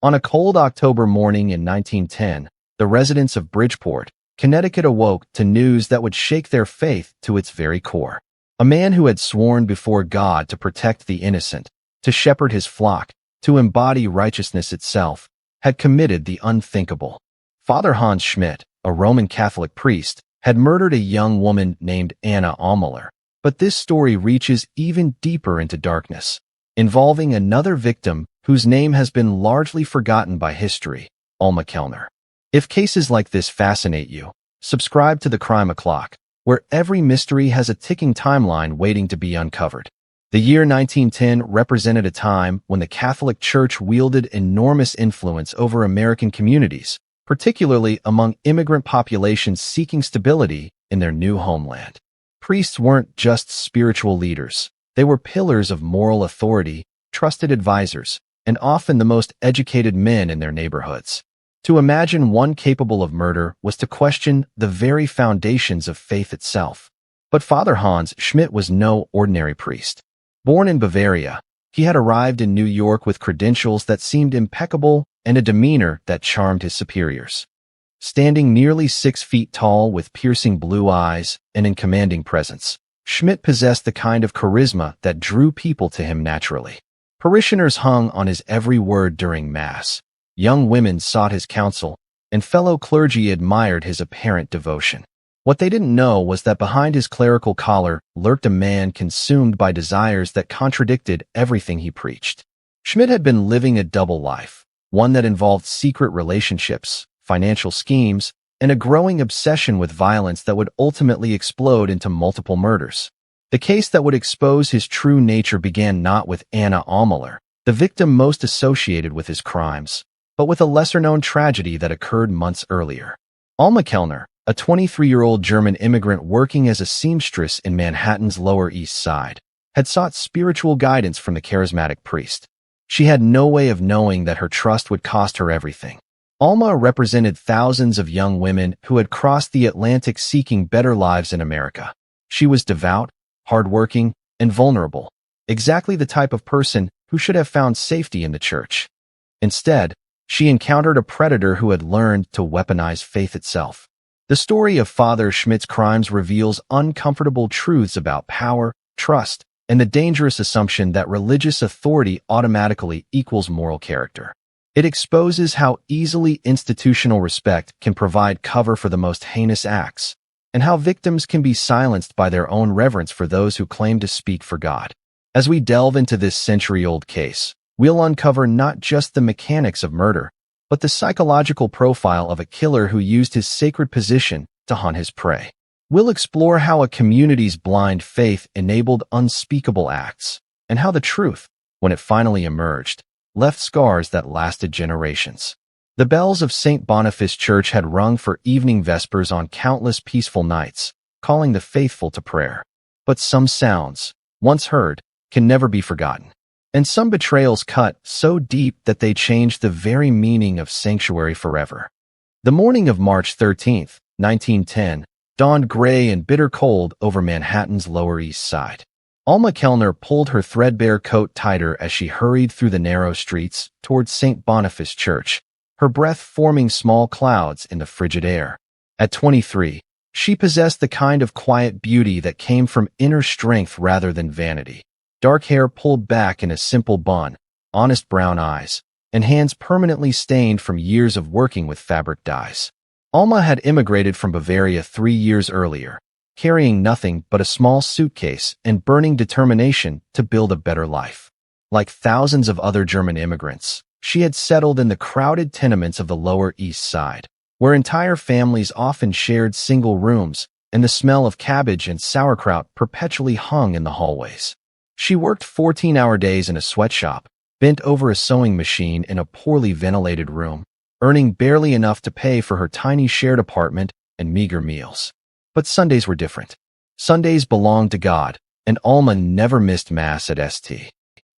On a cold October morning in 1910, the residents of Bridgeport, Connecticut awoke to news that would shake their faith to its very core. A man who had sworn before God to protect the innocent, to shepherd his flock, to embody righteousness itself, had committed the unthinkable. Father Hans Schmidt, a Roman Catholic priest, had murdered a young woman named Anna Kellner. But this story reaches even deeper into darkness, involving another victim whose name has been largely forgotten by history, Alma Kellner. If cases like this fascinate you, subscribe to the Crime O'Clock, where every mystery has a ticking timeline waiting to be uncovered. The year 1910 represented a time when the Catholic Church wielded enormous influence over American communities, particularly among immigrant populations seeking stability in their new homeland. Priests weren't just spiritual leaders. They were pillars of moral authority, trusted advisors, and often the most educated men in their neighborhoods. To imagine one capable of murder was to question the very foundations of faith itself. But Father Hans Schmidt was no ordinary priest. Born in Bavaria, he had arrived in New York with credentials that seemed impeccable and a demeanor that charmed his superiors. Standing nearly 6 feet tall with piercing blue eyes and in commanding presence, Schmidt possessed the kind of charisma that drew people to him naturally. Parishioners hung on his every word during Mass. Young women sought his counsel, and fellow clergy admired his apparent devotion. What they didn't know was that behind his clerical collar lurked a man consumed by desires that contradicted everything he preached. Schmidt had been living a double life, one that involved secret relationships, financial schemes, and a growing obsession with violence that would ultimately explode into multiple murders. The case that would expose his true nature began not with Anna Kellner, the victim most associated with his crimes, but with a lesser-known tragedy that occurred months earlier. Alma Kellner, a 23-year-old German immigrant working as a seamstress in Manhattan's Lower East Side, had sought spiritual guidance from the charismatic priest. She had no way of knowing that her trust would cost her everything. Alma represented thousands of young women who had crossed the Atlantic seeking better lives in America. She was devout, hardworking, and vulnerable, exactly the type of person who should have found safety in the church. Instead, she encountered a predator who had learned to weaponize faith itself. The story of Father Schmidt's crimes reveals uncomfortable truths about power, trust, and the dangerous assumption that religious authority automatically equals moral character. It exposes how easily institutional respect can provide cover for the most heinous acts, and how victims can be silenced by their own reverence for those who claim to speak for God. As we delve into this century-old case, we'll uncover not just the mechanics of murder, but the psychological profile of a killer who used his sacred position to hunt his prey. We'll explore how a community's blind faith enabled unspeakable acts, and how the truth, when it finally emerged, left scars that lasted generations. The bells of St. Boniface Church had rung for evening vespers on countless peaceful nights, calling the faithful to prayer. But some sounds, once heard, can never be forgotten. And some betrayals cut so deep that they changed the very meaning of sanctuary forever. The morning of March 13, 1910, dawned gray and bitter cold over Manhattan's Lower East Side. Alma Kellner pulled her threadbare coat tighter as she hurried through the narrow streets towards St. Boniface Church, her breath forming small clouds in the frigid air. At 23, she possessed the kind of quiet beauty that came from inner strength rather than vanity. Dark hair pulled back in a simple bun, honest brown eyes, and hands permanently stained from years of working with fabric dyes. Alma had immigrated from Bavaria 3 years earlier, carrying nothing but a small suitcase and burning determination to build a better life. Like thousands of other German immigrants, she had settled in the crowded tenements of the Lower East Side, where entire families often shared single rooms, and the smell of cabbage and sauerkraut perpetually hung in the hallways. She worked 14-hour days in a sweatshop, bent over a sewing machine in a poorly ventilated room, earning barely enough to pay for her tiny shared apartment and meager meals. But Sundays were different. Sundays belonged to God, and Alma never missed Mass at St.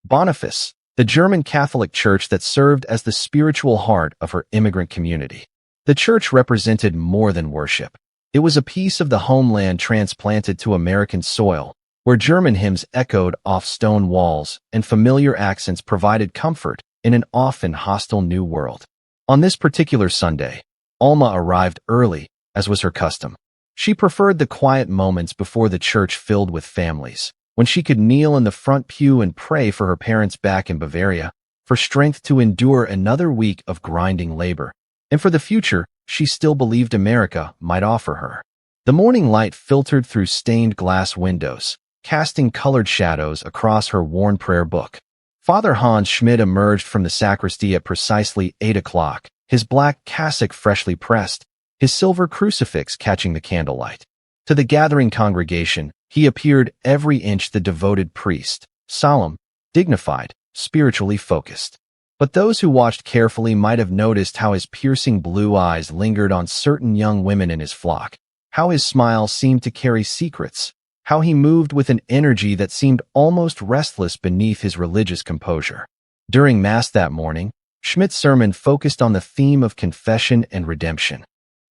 Boniface, the German Catholic Church that served as the spiritual heart of her immigrant community. The church represented more than worship. It was a piece of the homeland transplanted to American soil, where German hymns echoed off stone walls and familiar accents provided comfort in an often hostile new world. On this particular Sunday, Alma arrived early, as was her custom. She preferred the quiet moments before the church filled with families, when she could kneel in the front pew and pray for her parents back in Bavaria, for strength to endure another week of grinding labor, and for the future she still believed America might offer her. The morning light filtered through stained glass windows, casting colored shadows across her worn prayer book. Father Hans Schmidt emerged from the sacristy at precisely 8 o'clock, his black cassock freshly pressed, his silver crucifix catching the candlelight. To the gathering congregation, he appeared every inch the devoted priest, solemn, dignified, spiritually focused. But those who watched carefully might have noticed how his piercing blue eyes lingered on certain young women in his flock, how his smile seemed to carry secrets, how he moved with an energy that seemed almost restless beneath his religious composure. During Mass that morning, Schmidt's sermon focused on the theme of confession and redemption.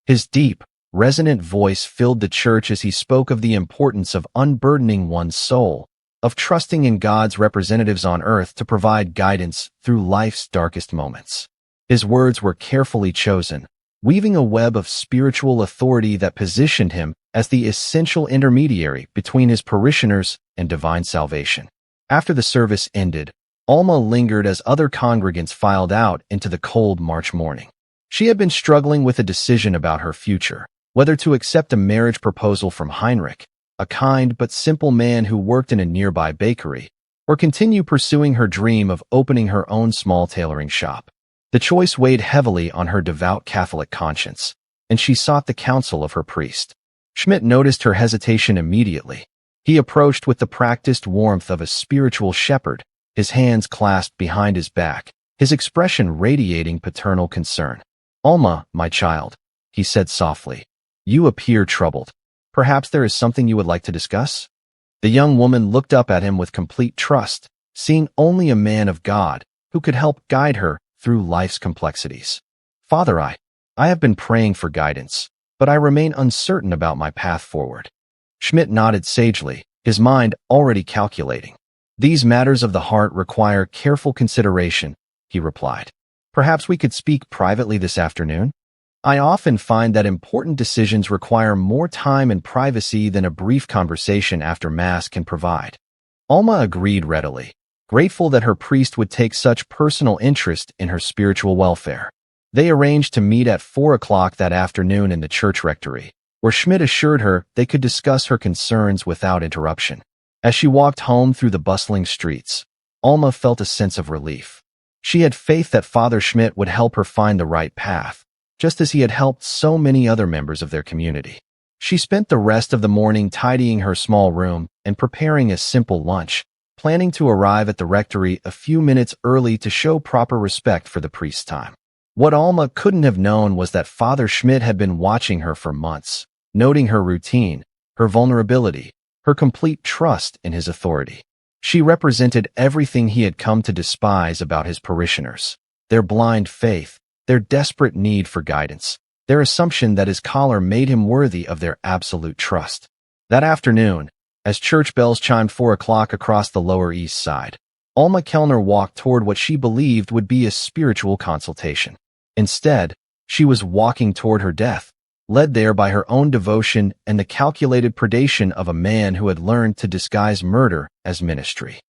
His deep, resonant voice filled the church as he spoke of the importance of unburdening one's soul, of trusting in God's representatives on earth to provide guidance through life's darkest moments. His words were carefully chosen, weaving a web of spiritual authority that positioned him as the essential intermediary between his parishioners and divine salvation. After the service ended, Alma lingered as other congregants filed out into the cold March morning. She had been struggling with a decision about her future, whether to accept a marriage proposal from Heinrich, a kind but simple man who worked in a nearby bakery, or continue pursuing her dream of opening her own small tailoring shop. The choice weighed heavily on her devout Catholic conscience, and she sought the counsel of her priest. Schmidt noticed her hesitation immediately. He approached with the practiced warmth of a spiritual shepherd, his hands clasped behind his back, his expression radiating paternal concern. "Alma, my child," he said softly, "you appear troubled. Perhaps there is something you would like to discuss?" The young woman looked up at him with complete trust, seeing only a man of God who could help guide her through life's complexities. "Father, I have been praying for guidance, but I remain uncertain about my path forward." Schmidt nodded sagely, his mind already calculating. "These matters of the heart require careful consideration," he replied. "Perhaps we could speak privately this afternoon? I often find that important decisions require more time and privacy than a brief conversation after Mass can provide." Alma agreed readily, grateful that her priest would take such personal interest in her spiritual welfare. They arranged to meet at 4 o'clock that afternoon in the church rectory, where Schmidt assured her they could discuss her concerns without interruption. As she walked home through the bustling streets, Alma felt a sense of relief. She had faith that Father Schmidt would help her find the right path, just as he had helped so many other members of their community. She spent the rest of the morning tidying her small room and preparing a simple lunch, planning to arrive at the rectory a few minutes early to show proper respect for the priest's time. What Alma couldn't have known was that Father Schmidt had been watching her for months, noting her routine, her vulnerability, her complete trust in his authority. She represented everything he had come to despise about his parishioners: their blind faith, their desperate need for guidance, their assumption that his collar made him worthy of their absolute trust. That afternoon, as church bells chimed 4 o'clock across the Lower East Side, Alma Kellner walked toward what she believed would be a spiritual consultation. Instead, she was walking toward her death, led there by her own devotion and the calculated predation of a man who had learned to disguise murder as ministry.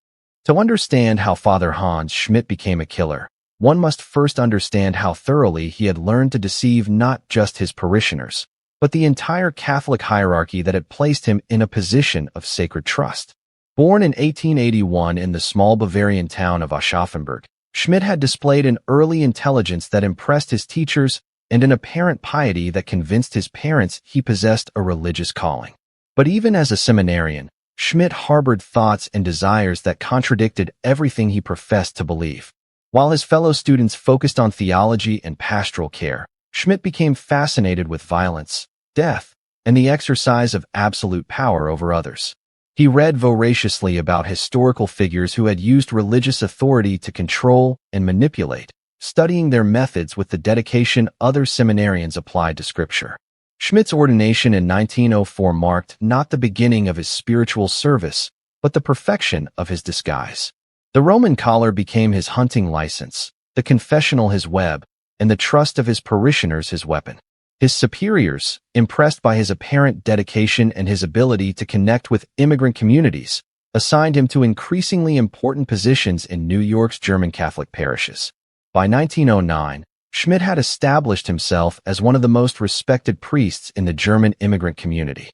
To understand how Father Hans Schmidt became a killer, one must first understand how thoroughly he had learned to deceive not just his parishioners, but the entire Catholic hierarchy that had placed him in a position of sacred trust. Born in 1881 in the small Bavarian town of Aschaffenburg, Schmidt had displayed an early intelligence that impressed his teachers and an apparent piety that convinced his parents he possessed a religious calling. But even as a seminarian, Schmidt harbored thoughts and desires that contradicted everything he professed to believe. While his fellow students focused on theology and pastoral care, Schmidt became fascinated with violence, death, and the exercise of absolute power over others. He read voraciously about historical figures who had used religious authority to control and manipulate, studying their methods with the dedication other seminarians applied to Scripture. Schmidt's ordination in 1904 marked not the beginning of his spiritual service, but the perfection of his disguise. The Roman collar became his hunting license, the confessional his web, and the trust of his parishioners his weapon. His superiors, impressed by his apparent dedication and his ability to connect with immigrant communities, assigned him to increasingly important positions in New York's German Catholic parishes. By 1909, Schmidt had established himself as one of the most respected priests in the German immigrant community.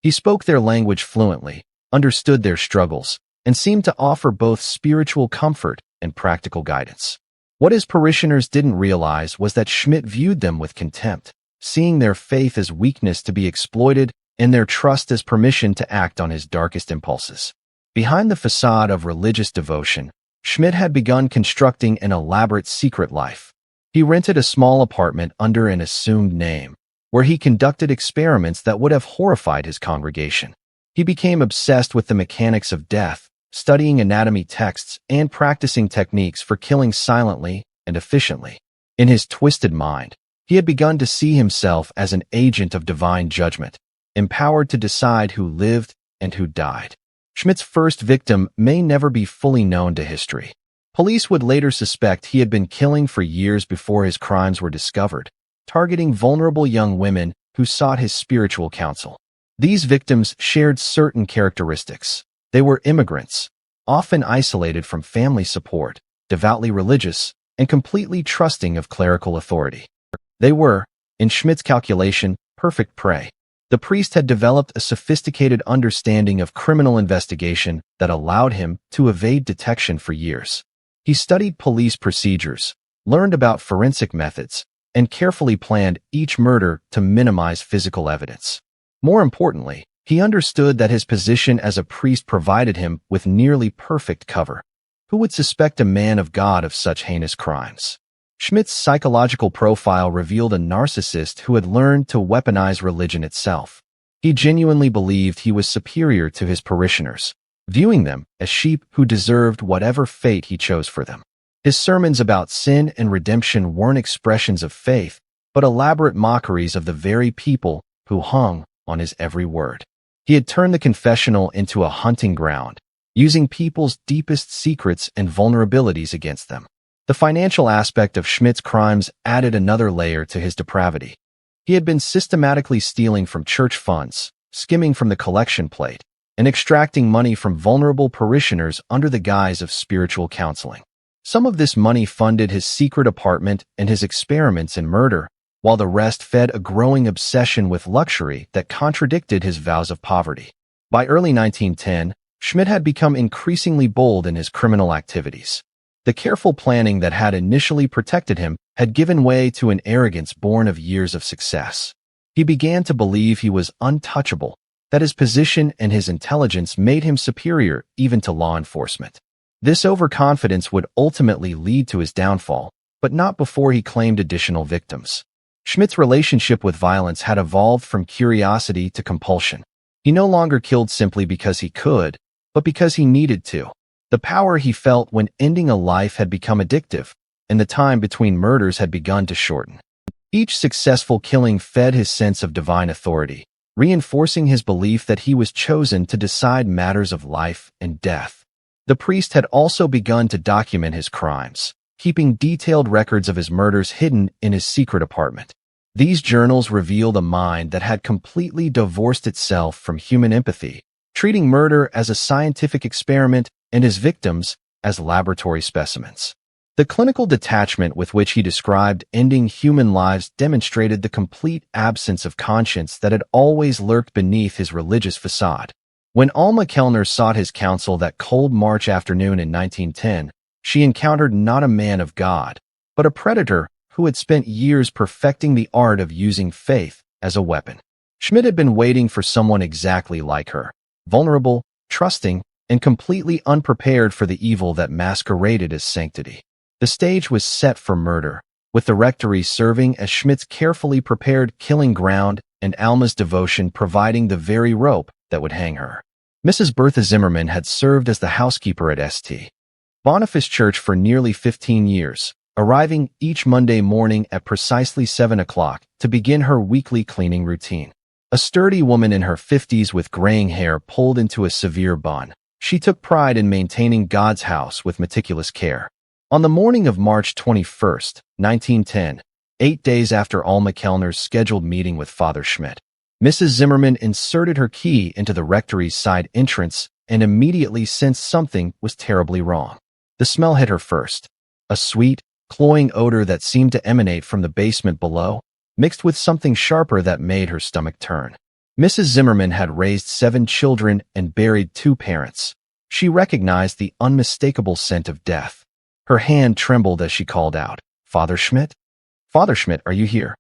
He spoke their language fluently, understood their struggles, and seemed to offer both spiritual comfort and practical guidance. What his parishioners didn't realize was that Schmidt viewed them with contempt, seeing their faith as weakness to be exploited and their trust as permission to act on his darkest impulses. Behind the facade of religious devotion, Schmidt had begun constructing an elaborate secret life. He rented a small apartment under an assumed name, where he conducted experiments that would have horrified his congregation. He became obsessed with the mechanics of death, studying anatomy texts and practicing techniques for killing silently and efficiently. In his twisted mind, he had begun to see himself as an agent of divine judgment, empowered to decide who lived and who died. Schmidt's first victim may never be fully known to history. Police would later suspect he had been killing for years before his crimes were discovered, targeting vulnerable young women who sought his spiritual counsel. These victims shared certain characteristics. They were immigrants, often isolated from family support, devoutly religious, and completely trusting of clerical authority. They were, in Schmidt's calculation, perfect prey. The priest had developed a sophisticated understanding of criminal investigation that allowed him to evade detection for years. He studied police procedures, learned about forensic methods, and carefully planned each murder to minimize physical evidence. More importantly, he understood that his position as a priest provided him with nearly perfect cover. Who would suspect a man of God of such heinous crimes? Schmidt's psychological profile revealed a narcissist who had learned to weaponize religion itself. He genuinely believed he was superior to his parishioners, viewing them as sheep who deserved whatever fate he chose for them. His sermons about sin and redemption weren't expressions of faith, but elaborate mockeries of the very people who hung on his every word. He had turned the confessional into a hunting ground, using people's deepest secrets and vulnerabilities against them. The financial aspect of Schmidt's crimes added another layer to his depravity. He had been systematically stealing from church funds, skimming from the collection plate, and extracting money from vulnerable parishioners under the guise of spiritual counseling. Some of this money funded his secret apartment and his experiments in murder, while the rest fed a growing obsession with luxury that contradicted his vows of poverty. By early 1910, Schmidt had become increasingly bold in his criminal activities. The careful planning that had initially protected him had given way to an arrogance born of years of success. He began to believe he was untouchable, that his position and his intelligence made him superior even to law enforcement. This overconfidence would ultimately lead to his downfall, but not before he claimed additional victims. Schmidt's relationship with violence had evolved from curiosity to compulsion. He no longer killed simply because he could, but because he needed to. The power he felt when ending a life had become addictive, and the time between murders had begun to shorten. Each successful killing fed his sense of divine authority, reinforcing his belief that he was chosen to decide matters of life and death. The priest had also begun to document his crimes, keeping detailed records of his murders hidden in his secret apartment. These journals revealed a mind that had completely divorced itself from human empathy, treating murder as a scientific experiment and his victims as laboratory specimens. The clinical detachment with which he described ending human lives demonstrated the complete absence of conscience that had always lurked beneath his religious facade. When Alma Kellner sought his counsel that cold March afternoon in 1910, she encountered not a man of God, but a predator who had spent years perfecting the art of using faith as a weapon. Schmidt had been waiting for someone exactly like her, vulnerable, trusting, and completely unprepared for the evil that masqueraded as sanctity. The stage was set for murder, with the rectory serving as Schmidt's carefully prepared killing ground and Alma's devotion providing the very rope that would hang her. Mrs. Bertha Zimmerman had served as the housekeeper at St. Boniface Church for nearly 15 years, arriving each Monday morning at precisely 7 o'clock to begin her weekly cleaning routine. A sturdy woman in her 50s with graying hair pulled into a severe bun, she took pride in maintaining God's house with meticulous care. On the morning of March 21st, 1910, 8 days after Alma Kellner's scheduled meeting with Father Schmidt, Mrs. Zimmerman inserted her key into the rectory's side entrance and immediately sensed something was terribly wrong. The smell hit her first, a sweet, cloying odor that seemed to emanate from the basement below, mixed with something sharper that made her stomach turn. Mrs. Zimmerman had raised 7 children and buried 2 parents. She recognized the unmistakable scent of death. Her hand trembled as she called out, "Father Schmidt? Father Schmidt, are you here?"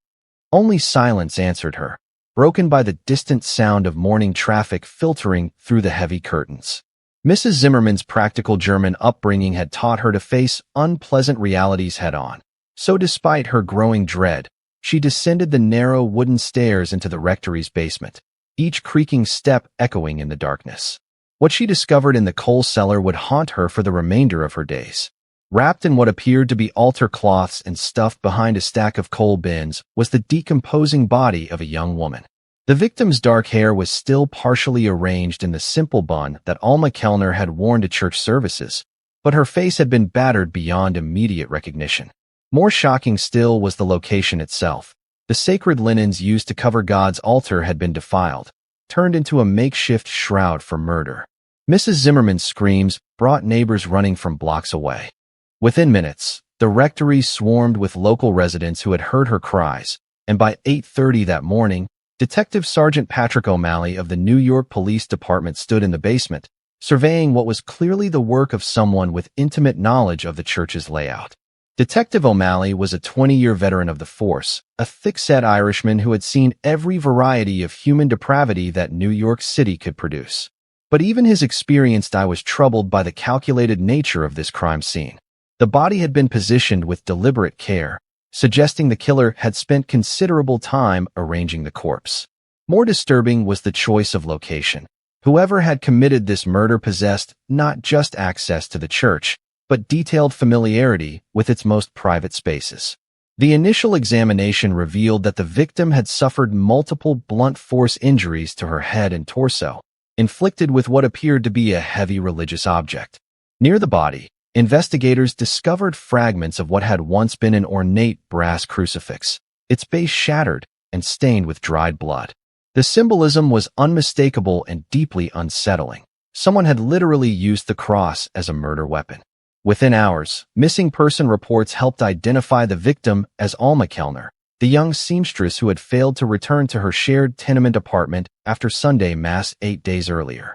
Only silence answered her, broken by the distant sound of morning traffic filtering through the heavy curtains. Mrs. Zimmerman's practical German upbringing had taught her to face unpleasant realities head-on. So despite her growing dread, she descended the narrow wooden stairs into the rectory's basement, each creaking step echoing in the darkness. What she discovered in the coal cellar would haunt her for the remainder of her days. Wrapped in what appeared to be altar cloths and stuffed behind a stack of coal bins was the decomposing body of a young woman. The victim's dark hair was still partially arranged in the simple bun that Alma Kellner had worn to church services, but her face had been battered beyond immediate recognition. More shocking still was the location itself. The sacred linens used to cover God's altar had been defiled, turned into a makeshift shroud for murder. Mrs. Zimmerman's screams brought neighbors running from blocks away. Within minutes, the rectory swarmed with local residents who had heard her cries, and by 8:30 that morning, Detective Sergeant Patrick O'Malley of the New York Police Department stood in the basement, surveying what was clearly the work of someone with intimate knowledge of the church's layout. Detective O'Malley was a 20-year veteran of the force, a thick-set Irishman who had seen every variety of human depravity that New York City could produce. But even his experienced eye was troubled by the calculated nature of this crime scene. The body had been positioned with deliberate care, suggesting the killer had spent considerable time arranging the corpse. More disturbing was the choice of location. Whoever had committed this murder possessed not just access to the church, but detailed familiarity with its most private spaces. The initial examination revealed that the victim had suffered multiple blunt force injuries to her head and torso, inflicted with what appeared to be a heavy religious object. Near the body, investigators discovered fragments of what had once been an ornate brass crucifix, its base shattered and stained with dried blood. The symbolism was unmistakable and deeply unsettling. Someone had literally used the cross as a murder weapon. Within hours, missing person reports helped identify the victim as Alma Kellner, the young seamstress who had failed to return to her shared tenement apartment after Sunday Mass 8 days earlier.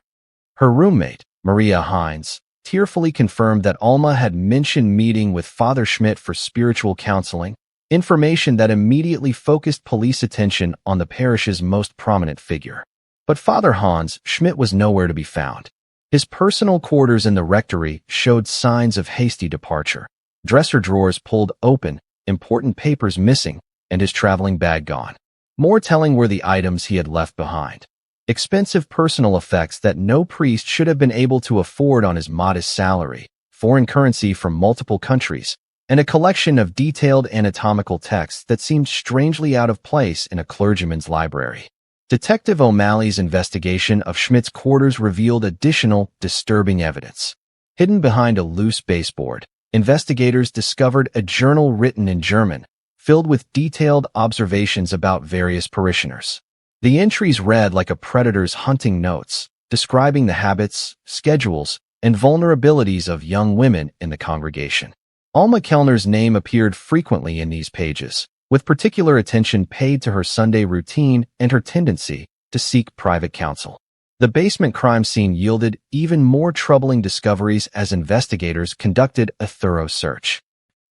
Her roommate, Maria Hines, tearfully confirmed that Alma had mentioned meeting with Father Schmidt for spiritual counseling, information that immediately focused police attention on the parish's most prominent figure. But Father Hans Schmidt was nowhere to be found. His personal quarters in the rectory showed signs of hasty departure. Dresser drawers pulled open, important papers missing, and his traveling bag gone. More telling were the items he had left behind. Expensive personal effects that no priest should have been able to afford on his modest salary, foreign currency from multiple countries, and a collection of detailed anatomical texts that seemed strangely out of place in a clergyman's library. Detective O'Malley's investigation of Schmidt's quarters revealed additional disturbing evidence. Hidden behind a loose baseboard, investigators discovered a journal written in German, filled with detailed observations about various parishioners. The entries read like a predator's hunting notes, describing the habits, schedules, and vulnerabilities of young women in the congregation. Alma Kellner's name appeared frequently in these pages, with particular attention paid to her Sunday routine and her tendency to seek private counsel. The basement crime scene yielded even more troubling discoveries as investigators conducted a thorough search.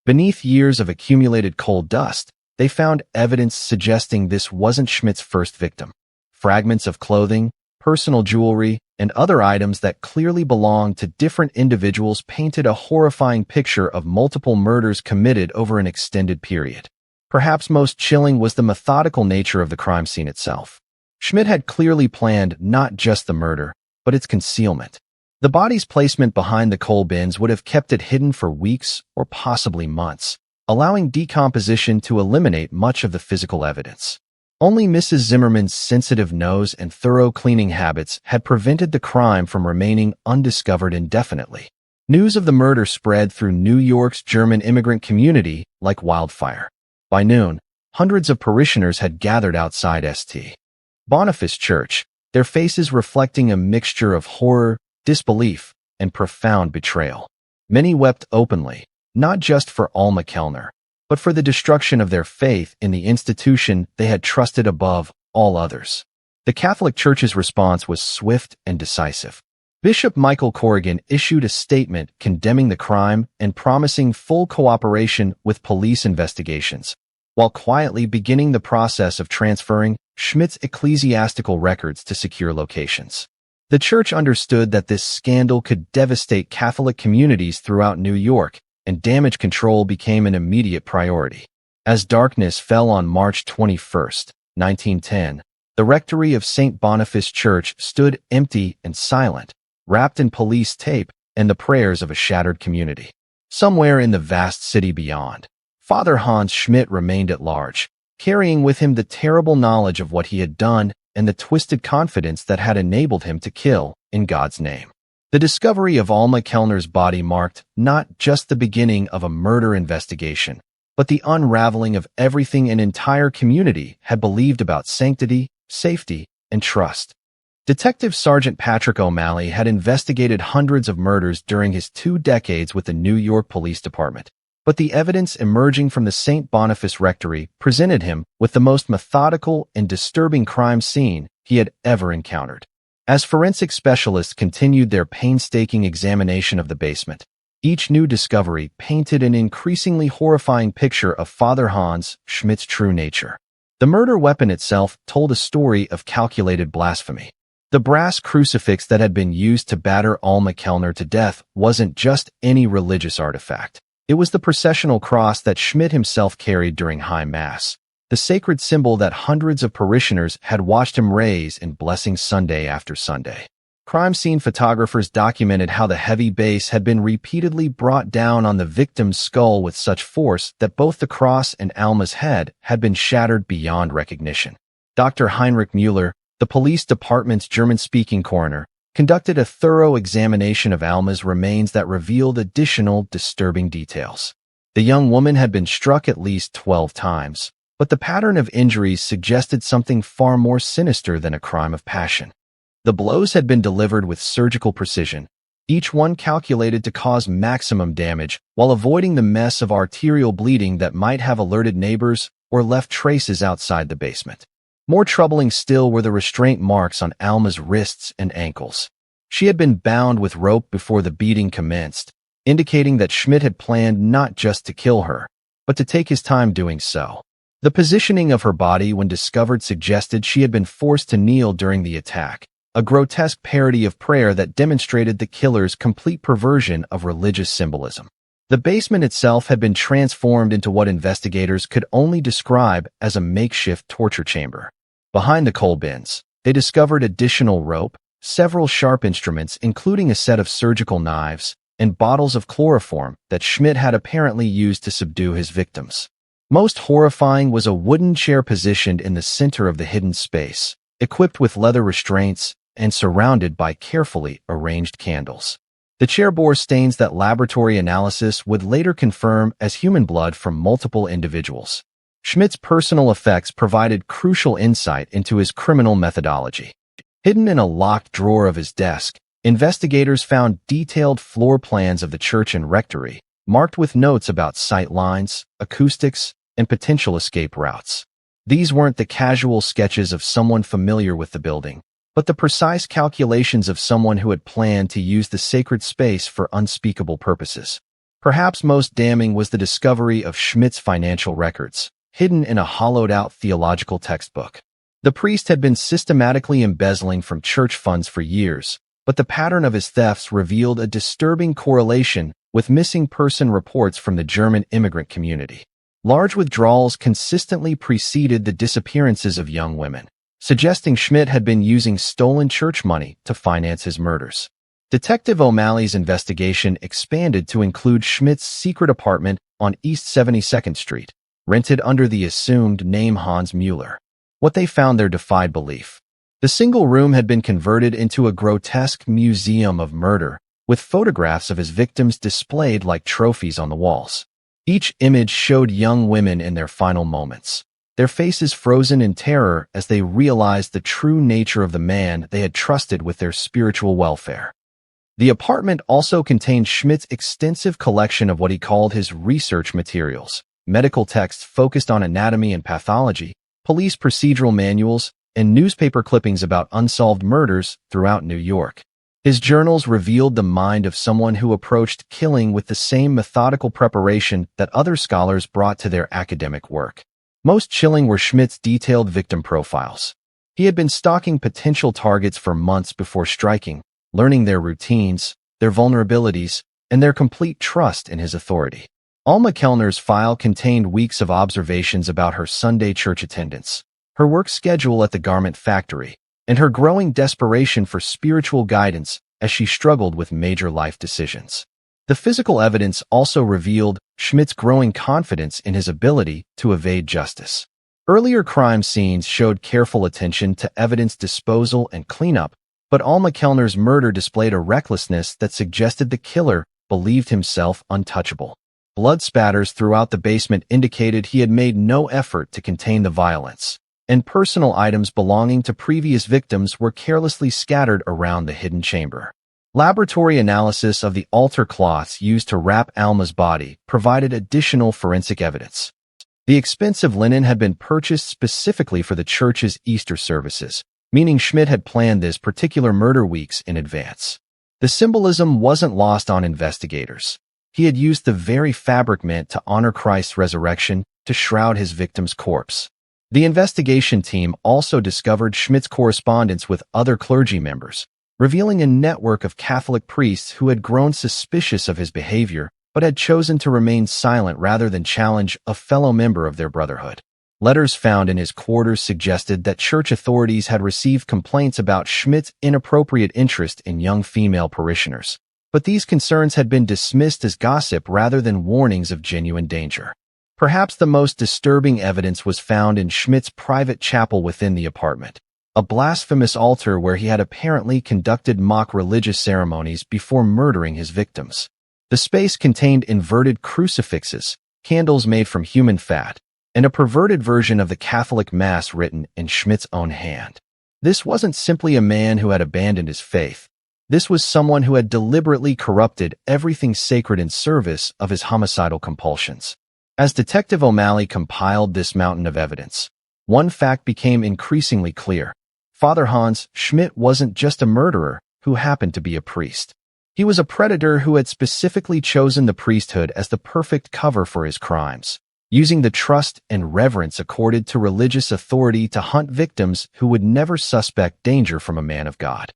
Beneath years of accumulated coal dust, they found evidence suggesting this wasn't Schmidt's first victim. Fragments of clothing, personal jewelry, and other items that clearly belonged to different individuals painted a horrifying picture of multiple murders committed over an extended period. Perhaps most chilling was the methodical nature of the crime scene itself. Schmidt had clearly planned not just the murder, but its concealment. The body's placement behind the coal bins would have kept it hidden for weeks or possibly months, allowing decomposition to eliminate much of the physical evidence. Only Mrs. Zimmerman's sensitive nose and thorough cleaning habits had prevented the crime from remaining undiscovered indefinitely. News of the murder spread through New York's German immigrant community like wildfire. By noon, hundreds of parishioners had gathered outside St. Boniface Church, their faces reflecting a mixture of horror, disbelief, and profound betrayal. Many wept openly, not just for Alma Kellner, but for the destruction of their faith in the institution they had trusted above all others. The Catholic Church's response was swift and decisive. Bishop Michael Corrigan issued a statement condemning the crime and promising full cooperation with police investigations, while quietly beginning the process of transferring Schmidt's ecclesiastical records to secure locations. The church understood that this scandal could devastate Catholic communities throughout New York, and damage control became an immediate priority. As darkness fell on March 21, 1910, the rectory of St. Boniface Church stood empty and silent, wrapped in police tape and the prayers of a shattered community. Somewhere in the vast city beyond, Father Hans Schmidt remained at large, carrying with him the terrible knowledge of what he had done and the twisted confidence that had enabled him to kill in God's name. The discovery of Alma Kellner's body marked not just the beginning of a murder investigation, but the unraveling of everything an entire community had believed about sanctity, safety, and trust. Detective Sergeant Patrick O'Malley had investigated hundreds of murders during his 2 decades with the New York Police Department, but the evidence emerging from the St. Boniface Rectory presented him with the most methodical and disturbing crime scene he had ever encountered. As forensic specialists continued their painstaking examination of the basement, each new discovery painted an increasingly horrifying picture of Father Hans Schmidt's true nature. The murder weapon itself told a story of calculated blasphemy. The brass crucifix that had been used to batter Alma Kellner to death wasn't just any religious artifact. It was the processional cross that Schmidt himself carried during High Mass, the sacred symbol that hundreds of parishioners had watched him raise in blessing Sunday after Sunday. Crime scene photographers documented how the heavy base had been repeatedly brought down on the victim's skull with such force that both the cross and Alma's head had been shattered beyond recognition. Dr. Heinrich Müller, the police department's German-speaking coroner, conducted a thorough examination of Alma's remains that revealed additional disturbing details. The young woman had been struck at least 12 times, but the pattern of injuries suggested something far more sinister than a crime of passion. The blows had been delivered with surgical precision, each one calculated to cause maximum damage while avoiding the mess of arterial bleeding that might have alerted neighbors or left traces outside the basement. More troubling still were the restraint marks on Alma's wrists and ankles. She had been bound with rope before the beating commenced, indicating that Schmidt had planned not just to kill her, but to take his time doing so. The positioning of her body when discovered suggested she had been forced to kneel during the attack, a grotesque parody of prayer that demonstrated the killer's complete perversion of religious symbolism. The basement itself had been transformed into what investigators could only describe as a makeshift torture chamber. Behind the coal bins, they discovered additional rope, several sharp instruments including a set of surgical knives, and bottles of chloroform that Schmidt had apparently used to subdue his victims. Most horrifying was a wooden chair positioned in the center of the hidden space, equipped with leather restraints and surrounded by carefully arranged candles. The chair bore stains that laboratory analysis would later confirm as human blood from multiple individuals. Schmidt's personal effects provided crucial insight into his criminal methodology. Hidden in a locked drawer of his desk, investigators found detailed floor plans of the church and rectory, marked with notes about sight lines, acoustics, and potential escape routes. These weren't the casual sketches of someone familiar with the building, but the precise calculations of someone who had planned to use the sacred space for unspeakable purposes. Perhaps most damning was the discovery of Schmidt's financial records, hidden in a hollowed-out theological textbook. The priest had been systematically embezzling from church funds for years, but the pattern of his thefts revealed a disturbing correlation with missing person reports from the German immigrant community. Large withdrawals consistently preceded the disappearances of young women, suggesting Schmidt had been using stolen church money to finance his murders. Detective O'Malley's investigation expanded to include Schmidt's secret apartment on East 72nd Street, rented under the assumed name Hans Müller. What they found there defied belief. The single room had been converted into a grotesque museum of murder, with photographs of his victims displayed like trophies on the walls. Each image showed young women in their final moments, their faces frozen in terror as they realized the true nature of the man they had trusted with their spiritual welfare. The apartment also contained Schmidt's extensive collection of what he called his research materials, medical texts focused on anatomy and pathology, police procedural manuals, and newspaper clippings about unsolved murders throughout New York. His journals revealed the mind of someone who approached killing with the same methodical preparation that other scholars brought to their academic work. Most chilling were Schmidt's detailed victim profiles. He had been stalking potential targets for months before striking, learning their routines, their vulnerabilities, and their complete trust in his authority. Alma Kellner's file contained weeks of observations about her Sunday church attendance, her work schedule at the garment factory, and her growing desperation for spiritual guidance as she struggled with major life decisions. The physical evidence also revealed Schmidt's growing confidence in his ability to evade justice. Earlier crime scenes showed careful attention to evidence disposal and cleanup, but Alma Kellner's murder displayed a recklessness that suggested the killer believed himself untouchable. Blood spatters throughout the basement indicated he had made no effort to contain the violence, and personal items belonging to previous victims were carelessly scattered around the hidden chamber. Laboratory analysis of the altar cloths used to wrap Alma's body provided additional forensic evidence. The expensive linen had been purchased specifically for the church's Easter services, meaning Schmidt had planned this particular murder weeks in advance. The symbolism wasn't lost on investigators. He had used the very fabric meant to honor Christ's resurrection to shroud his victim's corpse. The investigation team also discovered Schmidt's correspondence with other clergy members, revealing a network of Catholic priests who had grown suspicious of his behavior but had chosen to remain silent rather than challenge a fellow member of their brotherhood. Letters found in his quarters suggested that church authorities had received complaints about Schmidt's inappropriate interest in young female parishioners, but these concerns had been dismissed as gossip rather than warnings of genuine danger. Perhaps the most disturbing evidence was found in Schmidt's private chapel within the apartment, a blasphemous altar where he had apparently conducted mock religious ceremonies before murdering his victims. The space contained inverted crucifixes, candles made from human fat, and a perverted version of the Catholic Mass written in Schmidt's own hand. This wasn't simply a man who had abandoned his faith. This was someone who had deliberately corrupted everything sacred in service of his homicidal compulsions. As Detective O'Malley compiled this mountain of evidence, one fact became increasingly clear. Father Hans Schmidt wasn't just a murderer who happened to be a priest. He was a predator who had specifically chosen the priesthood as the perfect cover for his crimes, using the trust and reverence accorded to religious authority to hunt victims who would never suspect danger from a man of God.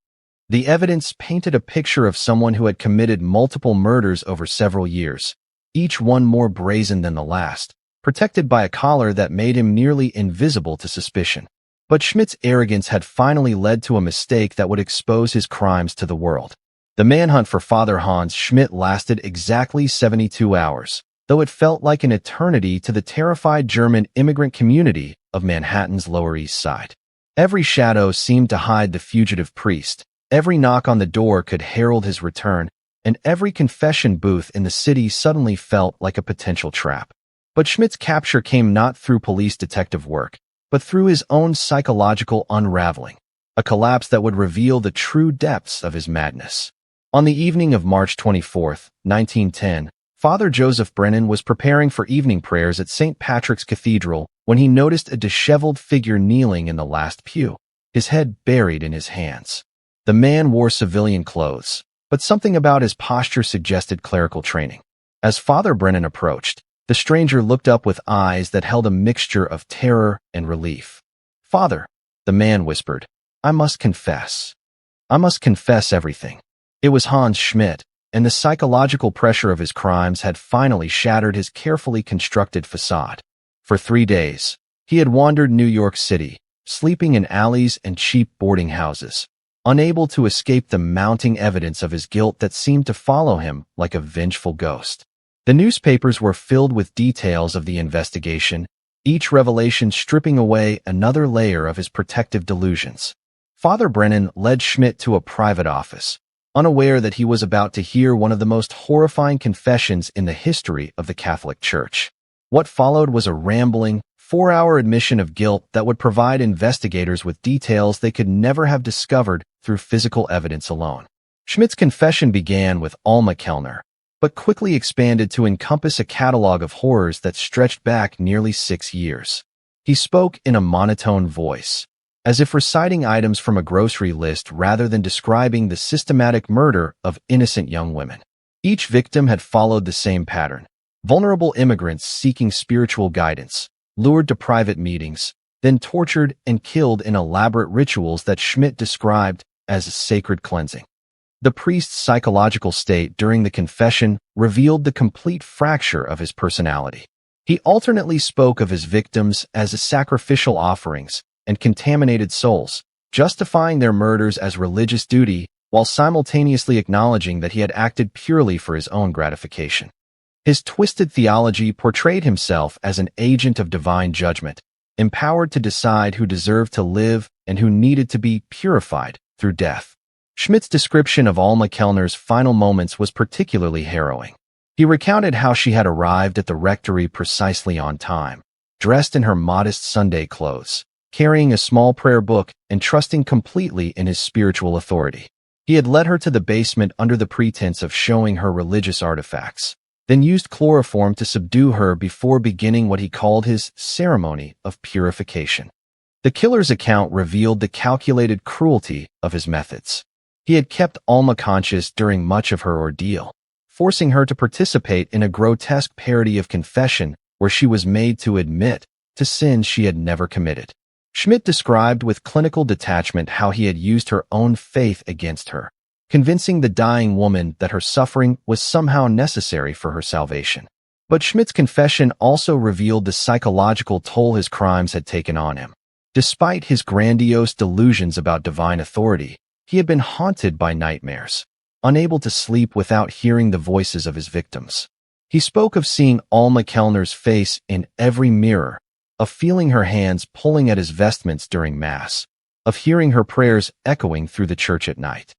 The evidence painted a picture of someone who had committed multiple murders over several years, each one more brazen than the last, protected by a collar that made him nearly invisible to suspicion. But Schmidt's arrogance had finally led to a mistake that would expose his crimes to the world. The manhunt for Father Hans Schmidt lasted exactly 72 hours, though it felt like an eternity to the terrified German immigrant community of Manhattan's Lower East Side. Every shadow seemed to hide the fugitive priest, every knock on the door could herald his return, and every confession booth in the city suddenly felt like a potential trap. But Schmidt's capture came not through police detective work, but through his own psychological unraveling, a collapse that would reveal the true depths of his madness. On the evening of March 24, 1910, Father Joseph Brennan was preparing for evening prayers at St. Patrick's Cathedral when he noticed a disheveled figure kneeling in the last pew, his head buried in his hands. The man wore civilian clothes, but something about his posture suggested clerical training. As Father Brennan approached, the stranger looked up with eyes that held a mixture of terror and relief. "Father," the man whispered, I must confess everything." It was Hans Schmidt, and the psychological pressure of his crimes had finally shattered his carefully constructed facade. For 3 days, he had wandered New York City, sleeping in alleys and cheap boarding houses, unable to escape the mounting evidence of his guilt that seemed to follow him like a vengeful ghost. The newspapers were filled with details of the investigation, each revelation stripping away another layer of his protective delusions. Father Brennan led Schmidt to a private office, unaware that he was about to hear one of the most horrifying confessions in the history of the Catholic Church. What followed was a rambling, 4-hour admission of guilt that would provide investigators with details they could never have discovered through physical evidence alone. Schmidt's confession began with Alma Kellner, but quickly expanded to encompass a catalog of horrors that stretched back nearly 6 years. He spoke in a monotone voice, as if reciting items from a grocery list rather than describing the systematic murder of innocent young women. Each victim had followed the same pattern: vulnerable immigrants seeking spiritual guidance, lured to private meetings, then tortured and killed in elaborate rituals that Schmidt described as sacred cleansing. The priest's psychological state during the confession revealed the complete fracture of his personality. He alternately spoke of his victims as sacrificial offerings and contaminated souls, justifying their murders as religious duty while simultaneously acknowledging that he had acted purely for his own gratification. His twisted theology portrayed himself as an agent of divine judgment, empowered to decide who deserved to live and who needed to be purified through death. Schmidt's description of Alma Kellner's final moments was particularly harrowing. He recounted how she had arrived at the rectory precisely on time, dressed in her modest Sunday clothes, carrying a small prayer book and trusting completely in his spiritual authority. He had led her to the basement under the pretense of showing her religious artifacts, then used chloroform to subdue her before beginning what he called his ceremony of purification. The killer's account revealed the calculated cruelty of his methods. He had kept Alma conscious during much of her ordeal, forcing her to participate in a grotesque parody of confession where she was made to admit to sins she had never committed. Schmidt described with clinical detachment how he had used her own faith against her, convincing the dying woman that her suffering was somehow necessary for her salvation. But Schmidt's confession also revealed the psychological toll his crimes had taken on him. Despite his grandiose delusions about divine authority, he had been haunted by nightmares, unable to sleep without hearing the voices of his victims. He spoke of seeing Alma Kellner's face in every mirror, of feeling her hands pulling at his vestments during Mass, of hearing her prayers echoing through the church at night.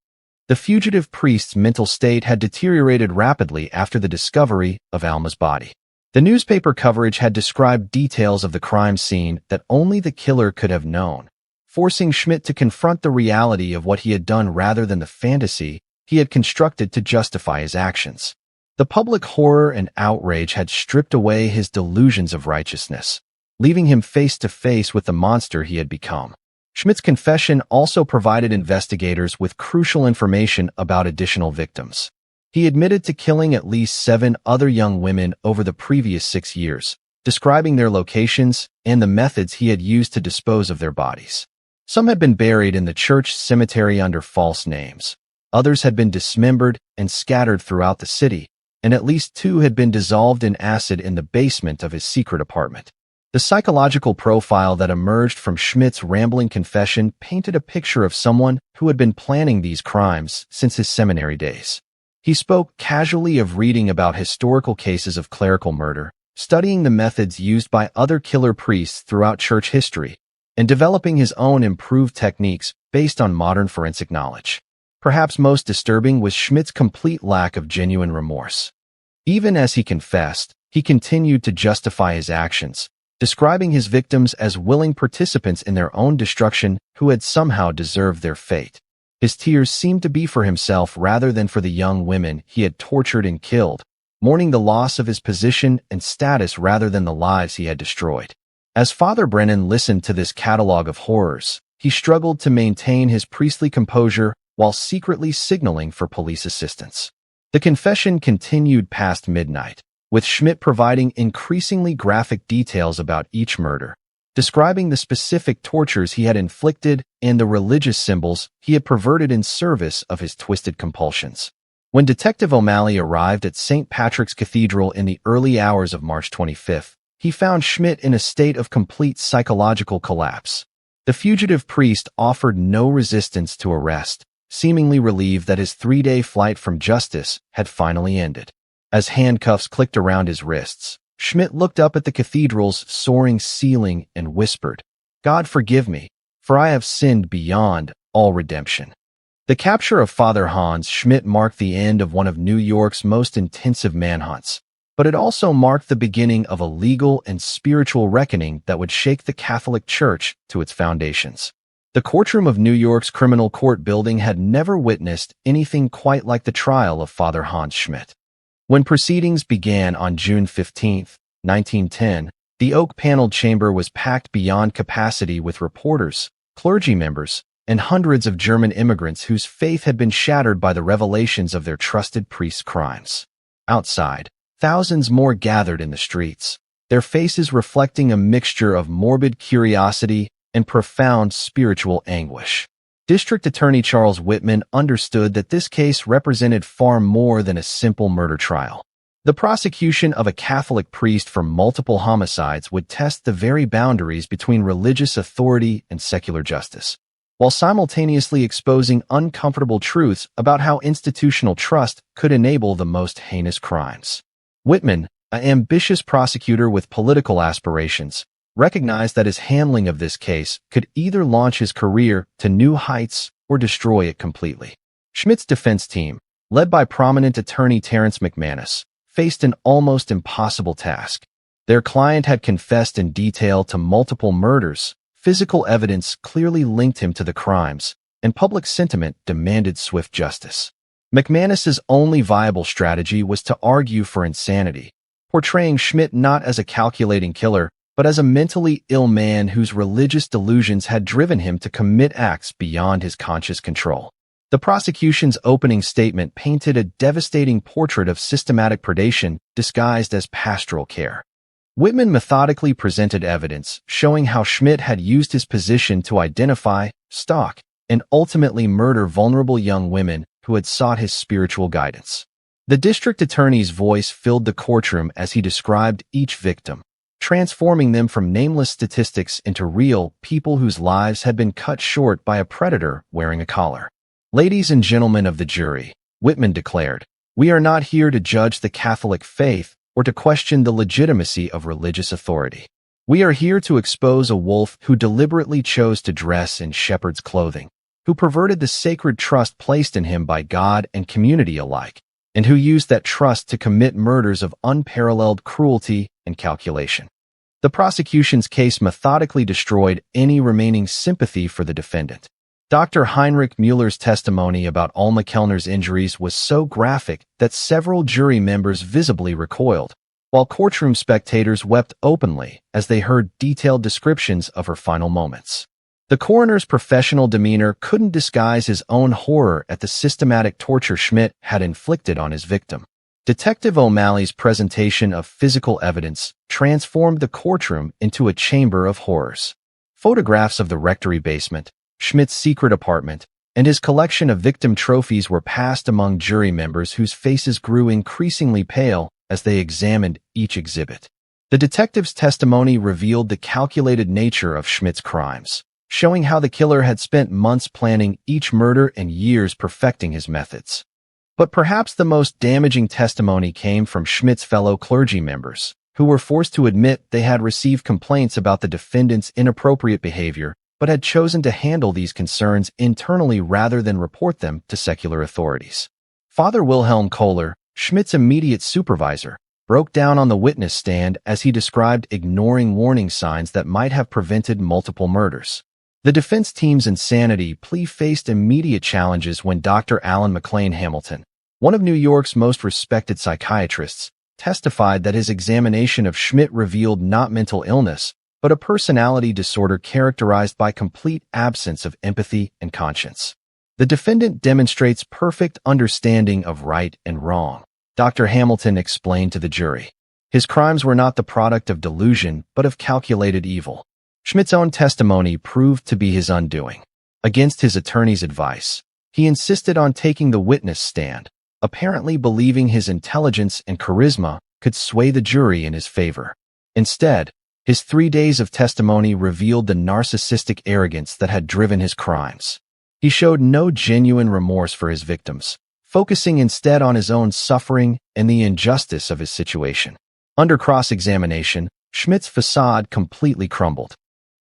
The fugitive priest's mental state had deteriorated rapidly after the discovery of Alma's body. The newspaper coverage had described details of the crime scene that only the killer could have known, forcing Schmidt to confront the reality of what he had done rather than the fantasy he had constructed to justify his actions. The public horror and outrage had stripped away his delusions of righteousness, leaving him face to face with the monster he had become. Schmidt's confession also provided investigators with crucial information about additional victims. He admitted to killing at least 7 other young women over the previous 6 years, describing their locations and the methods he had used to dispose of their bodies. Some had been buried in the church cemetery under false names. Others had been dismembered and scattered throughout the city, and at least 2 had been dissolved in acid in the basement of his secret apartment. The psychological profile that emerged from Schmidt's rambling confession painted a picture of someone who had been planning these crimes since his seminary days. He spoke casually of reading about historical cases of clerical murder, studying the methods used by other killer priests throughout church history, and developing his own improved techniques based on modern forensic knowledge. Perhaps most disturbing was Schmidt's complete lack of genuine remorse. Even as he confessed, he continued to justify his actions, describing his victims as willing participants in their own destruction who had somehow deserved their fate. His tears seemed to be for himself rather than for the young women he had tortured and killed, mourning the loss of his position and status rather than the lives he had destroyed. As Father Brennan listened to this catalog of horrors, he struggled to maintain his priestly composure while secretly signaling for police assistance. The confession continued past midnight, with Schmidt providing increasingly graphic details about each murder, describing the specific tortures he had inflicted and the religious symbols he had perverted in service of his twisted compulsions. When Detective O'Malley arrived at St. Patrick's Cathedral in the early hours of March 25th, he found Schmidt in a state of complete psychological collapse. The fugitive priest offered no resistance to arrest, seemingly relieved that his 3-day flight from justice had finally ended. As handcuffs clicked around his wrists, Schmidt looked up at the cathedral's soaring ceiling and whispered, "God forgive me, for I have sinned beyond all redemption." The capture of Father Hans Schmidt marked the end of one of New York's most intensive manhunts, but it also marked the beginning of a legal and spiritual reckoning that would shake the Catholic Church to its foundations. The courtroom of New York's criminal court building had never witnessed anything quite like the trial of Father Hans Schmidt. When proceedings began on June 15, 1910, the oak-paneled chamber was packed beyond capacity with reporters, clergy members, and hundreds of German immigrants whose faith had been shattered by the revelations of their trusted priest's crimes. Outside, thousands more gathered in the streets, their faces reflecting a mixture of morbid curiosity and profound spiritual anguish. District Attorney Charles Whitman understood that this case represented far more than a simple murder trial. The prosecution of a Catholic priest for multiple homicides would test the very boundaries between religious authority and secular justice, while simultaneously exposing uncomfortable truths about how institutional trust could enable the most heinous crimes. Whitman, an ambitious prosecutor with political aspirations, recognized that his handling of this case could either launch his career to new heights or destroy it completely. Schmidt's defense team, led by prominent attorney Terence McManus, faced an almost impossible task. Their client had confessed in detail to multiple murders, physical evidence clearly linked him to the crimes, and public sentiment demanded swift justice. McManus's only viable strategy was to argue for insanity, portraying Schmidt not as a calculating killer, but as a mentally ill man whose religious delusions had driven him to commit acts beyond his conscious control. The prosecution's opening statement painted a devastating portrait of systematic predation disguised as pastoral care. Whitman methodically presented evidence showing how Schmidt had used his position to identify, stalk, and ultimately murder vulnerable young women who had sought his spiritual guidance. The district attorney's voice filled the courtroom as he described each victim, transforming them from nameless statistics into real people whose lives had been cut short by a predator wearing a collar. "Ladies and gentlemen of the jury," Whitman declared, "we are not here to judge the Catholic faith or to question the legitimacy of religious authority. We are here to expose a wolf who deliberately chose to dress in shepherd's clothing, who perverted the sacred trust placed in him by God and community alike, and who used that trust to commit murders of unparalleled cruelty and calculation." The prosecution's case methodically destroyed any remaining sympathy for the defendant. Dr. Heinrich Mueller's testimony about Alma Kellner's injuries was so graphic that several jury members visibly recoiled, while courtroom spectators wept openly as they heard detailed descriptions of her final moments. The coroner's professional demeanor couldn't disguise his own horror at the systematic torture Schmidt had inflicted on his victim. Detective O'Malley's presentation of physical evidence transformed the courtroom into a chamber of horrors. Photographs of the rectory basement, Schmidt's secret apartment, and his collection of victim trophies were passed among jury members whose faces grew increasingly pale as they examined each exhibit. The detective's testimony revealed the calculated nature of Schmidt's crimes, showing how the killer had spent months planning each murder and years perfecting his methods. But perhaps the most damaging testimony came from Schmidt's fellow clergy members, who were forced to admit they had received complaints about the defendant's inappropriate behavior, but had chosen to handle these concerns internally rather than report them to secular authorities. Father Wilhelm Kohler, Schmidt's immediate supervisor, broke down on the witness stand as he described ignoring warning signs that might have prevented multiple murders. The defense team's insanity plea faced immediate challenges when Dr. Alan McLean Hamilton, one of New York's most respected psychiatrists, testified that his examination of Schmidt revealed not mental illness, but a personality disorder characterized by complete absence of empathy and conscience. The defendant demonstrates perfect understanding of right and wrong, Dr. Hamilton explained to the jury. His crimes were not the product of delusion, but of calculated evil. Schmidt's own testimony proved to be his undoing. Against his attorney's advice, he insisted on taking the witness stand, apparently believing his intelligence and charisma could sway the jury in his favor. Instead, his 3 days of testimony revealed the narcissistic arrogance that had driven his crimes. He showed no genuine remorse for his victims, focusing instead on his own suffering and the injustice of his situation. Under cross-examination, Schmidt's facade completely crumbled.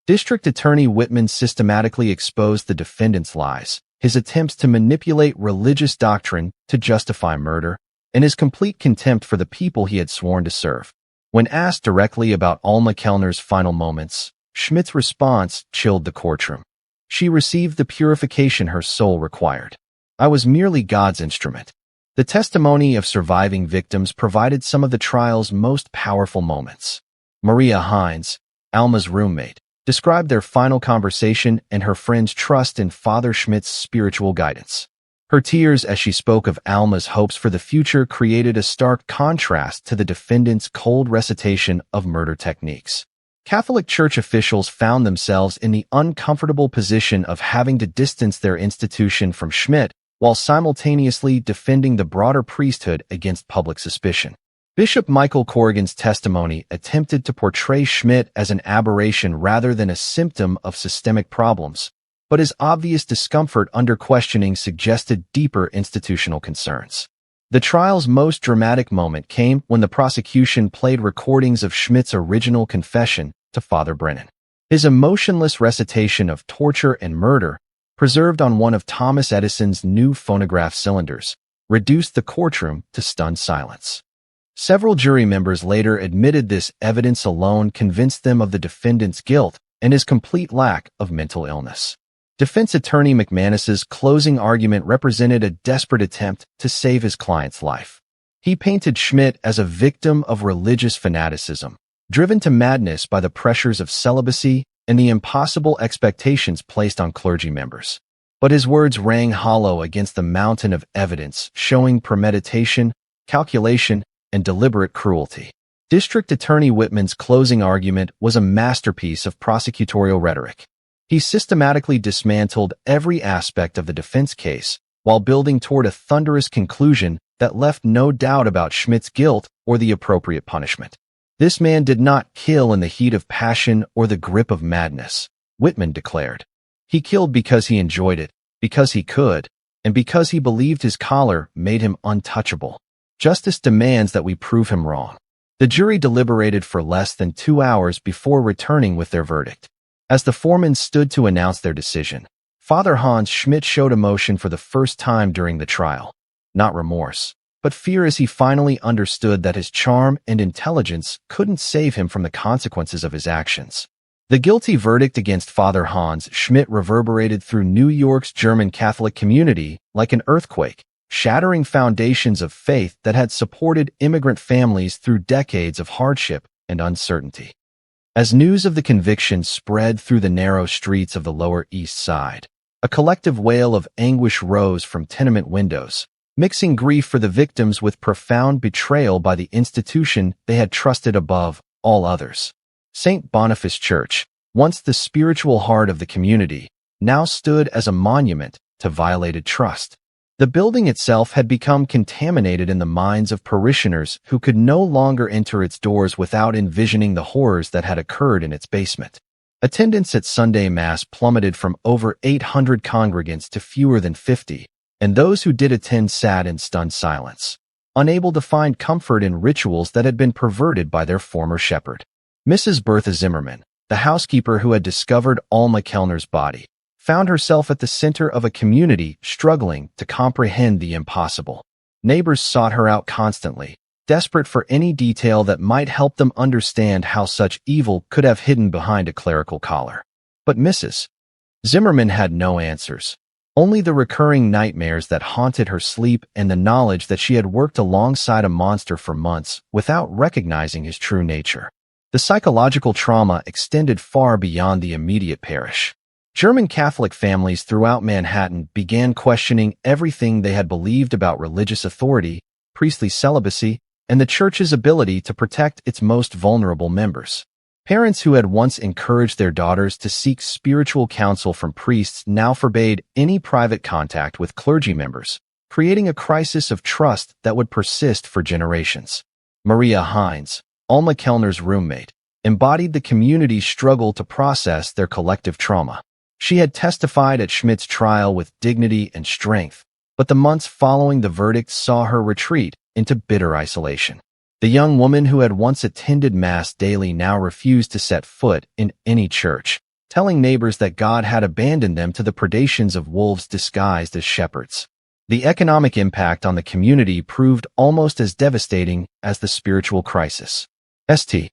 District Attorney Whitman systematically exposed the defendant's lies, his attempts to manipulate religious doctrine to justify murder, and his complete contempt for the people he had sworn to serve. When asked directly about Alma Kellner's final moments, Schmidt's response chilled the courtroom. She received the purification her soul required. I was merely God's instrument. The testimony of surviving victims provided some of the trial's most powerful moments. Maria Hines, Alma's roommate, described their final conversation and her friend's trust in Father Schmidt's spiritual guidance. Her tears as she spoke of Alma's hopes for the future created a stark contrast to the defendant's cold recitation of murder techniques. Catholic Church officials found themselves in the uncomfortable position of having to distance their institution from Schmidt while simultaneously defending the broader priesthood against public suspicion. Bishop Michael Corrigan's testimony attempted to portray Schmidt as an aberration rather than a symptom of systemic problems, but his obvious discomfort under questioning suggested deeper institutional concerns. The trial's most dramatic moment came when the prosecution played recordings of Schmidt's original confession to Father Brennan. His emotionless recitation of torture and murder, preserved on one of Thomas Edison's new phonograph cylinders, reduced the courtroom to stunned silence. Several jury members later admitted this evidence alone convinced them of the defendant's guilt and his complete lack of mental illness. Defense attorney McManus's closing argument represented a desperate attempt to save his client's life. He painted Schmidt as a victim of religious fanaticism, driven to madness by the pressures of celibacy and the impossible expectations placed on clergy members. But his words rang hollow against the mountain of evidence showing premeditation, calculation, and deliberate cruelty. District Attorney Whitman's closing argument was a masterpiece of prosecutorial rhetoric. He systematically dismantled every aspect of the defense case while building toward a thunderous conclusion that left no doubt about Schmidt's guilt or the appropriate punishment. This man did not kill in the heat of passion or the grip of madness, Whitman declared. He killed because he enjoyed it, because he could, and because he believed his collar made him untouchable. Justice demands that we prove him wrong. The jury deliberated for less than 2 hours before returning with their verdict. As the foreman stood to announce their decision, Father Hans Schmidt showed emotion for the first time during the trial. Not remorse, but fear as he finally understood that his charm and intelligence couldn't save him from the consequences of his actions. The guilty verdict against Father Hans Schmidt reverberated through New York's German Catholic community like an earthquake, shattering foundations of faith that had supported immigrant families through decades of hardship and uncertainty. As news of the conviction spread through the narrow streets of the Lower East Side, a collective wail of anguish rose from tenement windows, mixing grief for the victims with profound betrayal by the institution they had trusted above all others. St. Boniface Church, once the spiritual heart of the community, now stood as a monument to violated trust. The building itself had become contaminated in the minds of parishioners who could no longer enter its doors without envisioning the horrors that had occurred in its basement. Attendance at Sunday Mass plummeted from over 800 congregants to fewer than 50, and those who did attend sat in stunned silence, unable to find comfort in rituals that had been perverted by their former shepherd. Mrs. Bertha Zimmerman, the housekeeper who had discovered Alma Kellner's body, found herself at the center of a community struggling to comprehend the impossible. Neighbors sought her out constantly, desperate for any detail that might help them understand how such evil could have hidden behind a clerical collar. But Mrs. Zimmerman had no answers, only the recurring nightmares that haunted her sleep and the knowledge that she had worked alongside a monster for months without recognizing his true nature. The psychological trauma extended far beyond the immediate parish. German Catholic families throughout Manhattan began questioning everything they had believed about religious authority, priestly celibacy, and the Church's ability to protect its most vulnerable members. Parents who had once encouraged their daughters to seek spiritual counsel from priests now forbade any private contact with clergy members, creating a crisis of trust that would persist for generations. Maria Hines, Alma Kellner's roommate, embodied the community's struggle to process their collective trauma. She had testified at Schmidt's trial with dignity and strength, but the months following the verdict saw her retreat into bitter isolation. The young woman who had once attended Mass daily now refused to set foot in any church, telling neighbors that God had abandoned them to the predations of wolves disguised as shepherds. The economic impact on the community proved almost as devastating as the spiritual crisis. St.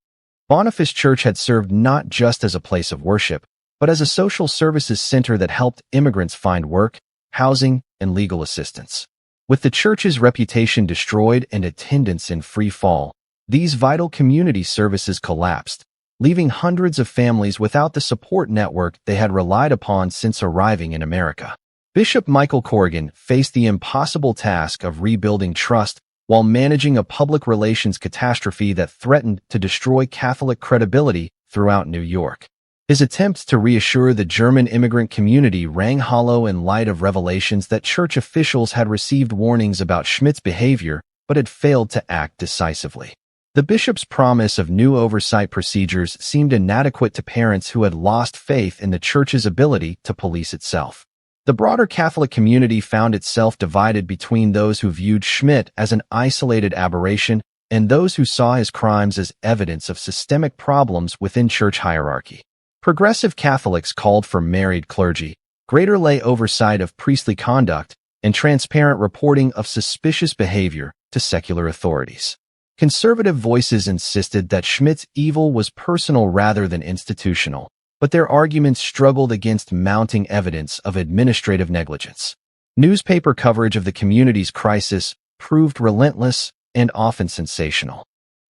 Boniface Church had served not just as a place of worship, but as a social services center that helped immigrants find work, housing, and legal assistance. With the church's reputation destroyed and attendance in free fall, these vital community services collapsed, leaving hundreds of families without the support network they had relied upon since arriving in America. Bishop Michael Corrigan faced the impossible task of rebuilding trust while managing a public relations catastrophe that threatened to destroy Catholic credibility throughout New York. His attempts to reassure the German immigrant community rang hollow in light of revelations that church officials had received warnings about Schmidt's behavior but had failed to act decisively. The bishop's promise of new oversight procedures seemed inadequate to parents who had lost faith in the church's ability to police itself. The broader Catholic community found itself divided between those who viewed Schmidt as an isolated aberration and those who saw his crimes as evidence of systemic problems within church hierarchy. Progressive Catholics called for married clergy, greater lay oversight of priestly conduct, and transparent reporting of suspicious behavior to secular authorities. Conservative voices insisted that Schmidt's evil was personal rather than institutional, but their arguments struggled against mounting evidence of administrative negligence. Newspaper coverage of the community's crisis proved relentless and often sensational.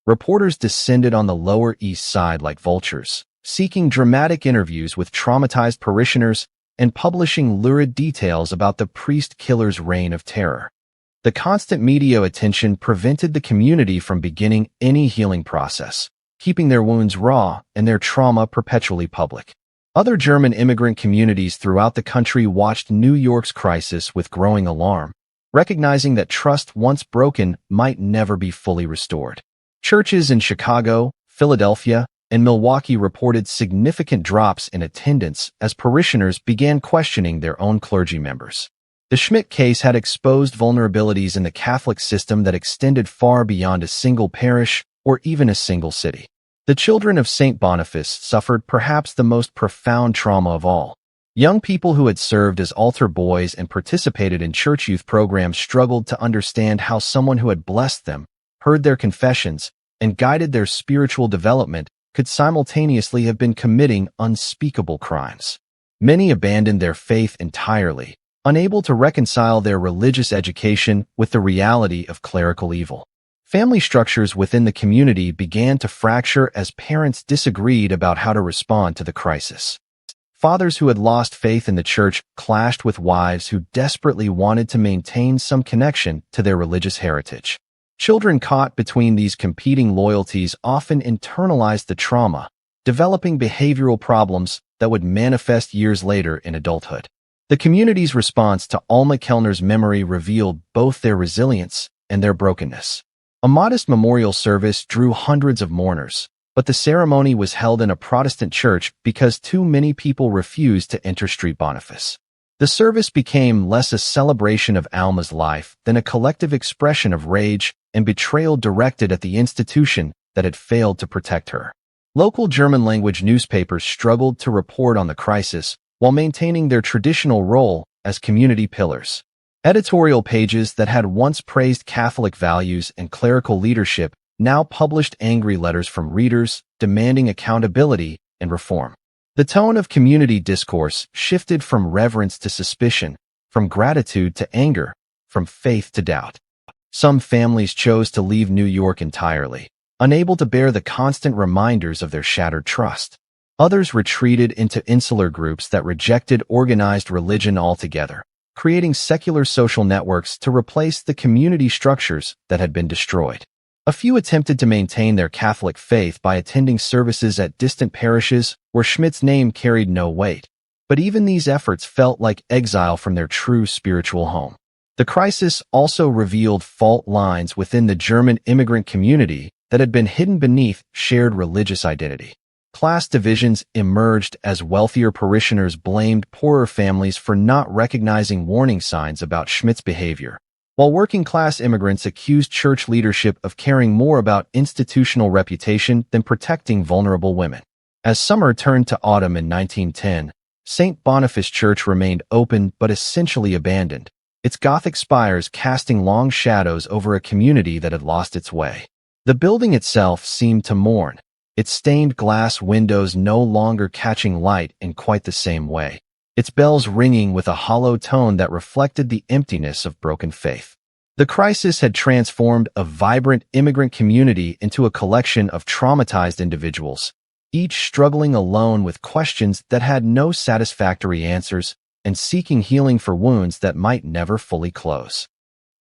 Reporters descended on the Lower East Side like vultures, seeking dramatic interviews with traumatized parishioners and publishing lurid details about the priest-killer's reign of terror. The constant media attention prevented the community from beginning any healing process, keeping their wounds raw and their trauma perpetually public. Other German immigrant communities throughout the country watched New York's crisis with growing alarm, recognizing that trust once broken might never be fully restored. Churches in Chicago, Philadelphia, and Milwaukee reported significant drops in attendance as parishioners began questioning their own clergy members. The Schmidt case had exposed vulnerabilities in the Catholic system that extended far beyond a single parish or even a single city. The children of St. Boniface suffered perhaps the most profound trauma of all. Young people who had served as altar boys and participated in church youth programs struggled to understand how someone who had blessed them, heard their confessions, and guided their spiritual development could simultaneously have been committing unspeakable crimes. Many abandoned their faith entirely, unable to reconcile their religious education with the reality of clerical evil. Family structures within the community began to fracture as parents disagreed about how to respond to the crisis. Fathers who had lost faith in the church clashed with wives who desperately wanted to maintain some connection to their religious heritage. Children caught between these competing loyalties often internalized the trauma, developing behavioral problems that would manifest years later in adulthood. The community's response to Alma Kellner's memory revealed both their resilience and their brokenness. A modest memorial service drew hundreds of mourners, but the ceremony was held in a Protestant church because too many people refused to enter St. Boniface. The service became less a celebration of Alma's life than a collective expression of rage and betrayal directed at the institution that had failed to protect her. Local German-language newspapers struggled to report on the crisis while maintaining their traditional role as community pillars. Editorial pages that had once praised Catholic values and clerical leadership now published angry letters from readers demanding accountability and reform. The tone of community discourse shifted from reverence to suspicion, from gratitude to anger, from faith to doubt. Some families chose to leave New York entirely, unable to bear the constant reminders of their shattered trust. Others retreated into insular groups that rejected organized religion altogether, creating secular social networks to replace the community structures that had been destroyed. A few attempted to maintain their Catholic faith by attending services at distant parishes where Schmidt's name carried no weight, but even these efforts felt like exile from their true spiritual home. The crisis also revealed fault lines within the German immigrant community that had been hidden beneath shared religious identity. Class divisions emerged as wealthier parishioners blamed poorer families for not recognizing warning signs about Schmidt's behavior, while working-class immigrants accused church leadership of caring more about institutional reputation than protecting vulnerable women. As summer turned to autumn in 1910, St. Boniface Church remained open but essentially abandoned, its Gothic spires casting long shadows over a community that had lost its way. The building itself seemed to mourn, its stained glass windows no longer catching light in quite the same way, its bells ringing with a hollow tone that reflected the emptiness of broken faith. The crisis had transformed a vibrant immigrant community into a collection of traumatized individuals, each struggling alone with questions that had no satisfactory answers and seeking healing for wounds that might never fully close.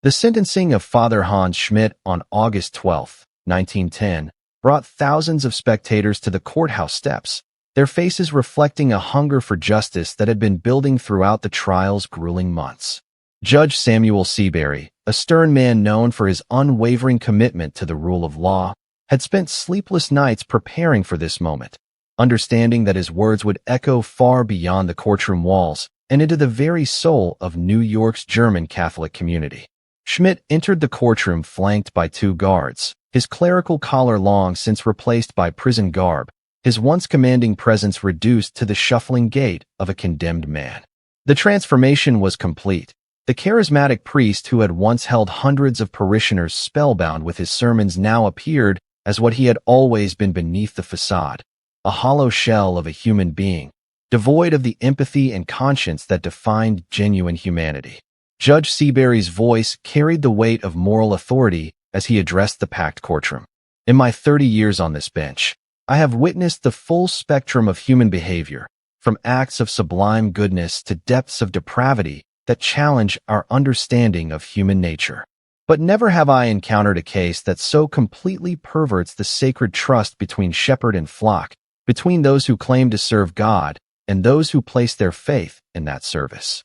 The sentencing of Father Hans Schmidt on August 12, 1910, brought thousands of spectators to the courthouse steps, their faces reflecting a hunger for justice that had been building throughout the trial's grueling months. Judge Samuel Seabury, a stern man known for his unwavering commitment to the rule of law, had spent sleepless nights preparing for this moment, understanding that his words would echo far beyond the courtroom walls and into the very soul of New York's German Catholic community. Schmidt entered the courtroom flanked by two guards, his clerical collar long since replaced by prison garb, his once commanding presence reduced to the shuffling gait of a condemned man. The transformation was complete. The charismatic priest who had once held hundreds of parishioners spellbound with his sermons now appeared as what he had always been beneath the facade, a hollow shell of a human being, devoid of the empathy and conscience that defined genuine humanity. Judge Seabury's voice carried the weight of moral authority as he addressed the packed courtroom. In my 30 years on this bench, I have witnessed the full spectrum of human behavior, from acts of sublime goodness to depths of depravity that challenge our understanding of human nature. But never have I encountered a case that so completely perverts the sacred trust between shepherd and flock, between those who claim to serve God and those who place their faith in that service.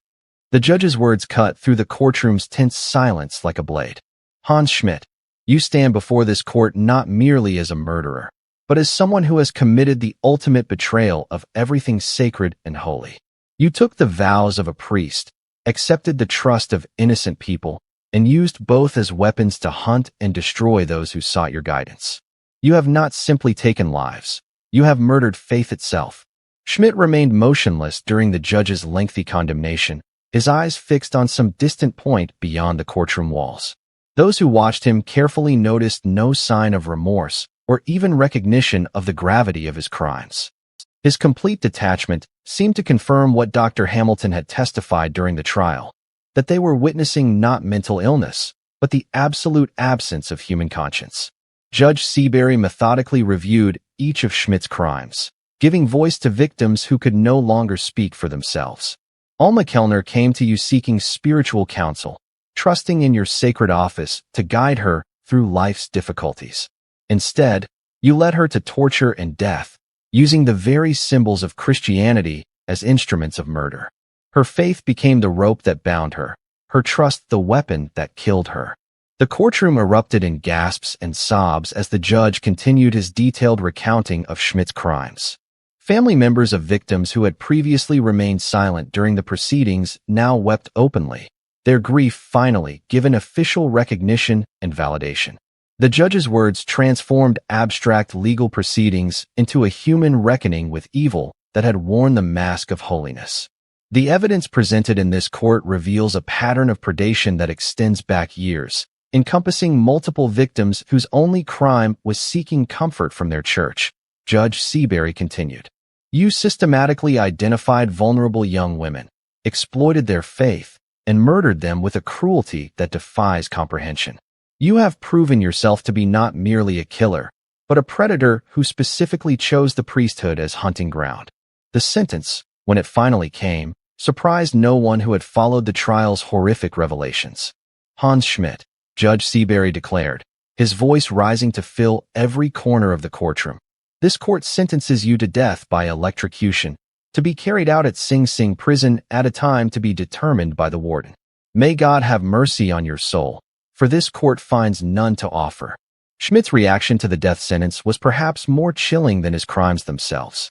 The judge's words cut through the courtroom's tense silence like a blade. Hans Schmidt, you stand before this court not merely as a murderer, but as someone who has committed the ultimate betrayal of everything sacred and holy. You took the vows of a priest, accepted the trust of innocent people, and used both as weapons to hunt and destroy those who sought your guidance. You have not simply taken lives. You have murdered faith itself. Schmidt remained motionless during the judge's lengthy condemnation, his eyes fixed on some distant point beyond the courtroom walls. Those who watched him carefully noticed no sign of remorse or even recognition of the gravity of his crimes. His complete detachment seemed to confirm what Dr. Hamilton had testified during the trial, that they were witnessing not mental illness, but the absolute absence of human conscience. Judge Seabury methodically reviewed each of Schmidt's crimes, giving voice to victims who could no longer speak for themselves. Alma Kellner came to you seeking spiritual counsel, trusting in your sacred office to guide her through life's difficulties. Instead, you led her to torture and death, using the very symbols of Christianity as instruments of murder. Her faith became the rope that bound her, her trust the weapon that killed her. The courtroom erupted in gasps and sobs as the judge continued his detailed recounting of Schmidt's crimes. Family members of victims who had previously remained silent during the proceedings now wept openly, their grief finally given official recognition and validation. The judge's words transformed abstract legal proceedings into a human reckoning with evil that had worn the mask of holiness. The evidence presented in this court reveals a pattern of predation that extends back years, encompassing multiple victims whose only crime was seeking comfort from their church. Judge Seabury continued. You systematically identified vulnerable young women, exploited their faith, and murdered them with a cruelty that defies comprehension. You have proven yourself to be not merely a killer, but a predator who specifically chose the priesthood as hunting ground. The sentence, when it finally came, surprised no one who had followed the trial's horrific revelations. Hans Schmidt, Judge Seabury declared, his voice rising to fill every corner of the courtroom. This court sentences you to death by electrocution, to be carried out at Sing Sing prison at a time to be determined by the warden. May God have mercy on your soul, for this court finds none to offer. Schmidt's reaction to the death sentence was perhaps more chilling than his crimes themselves.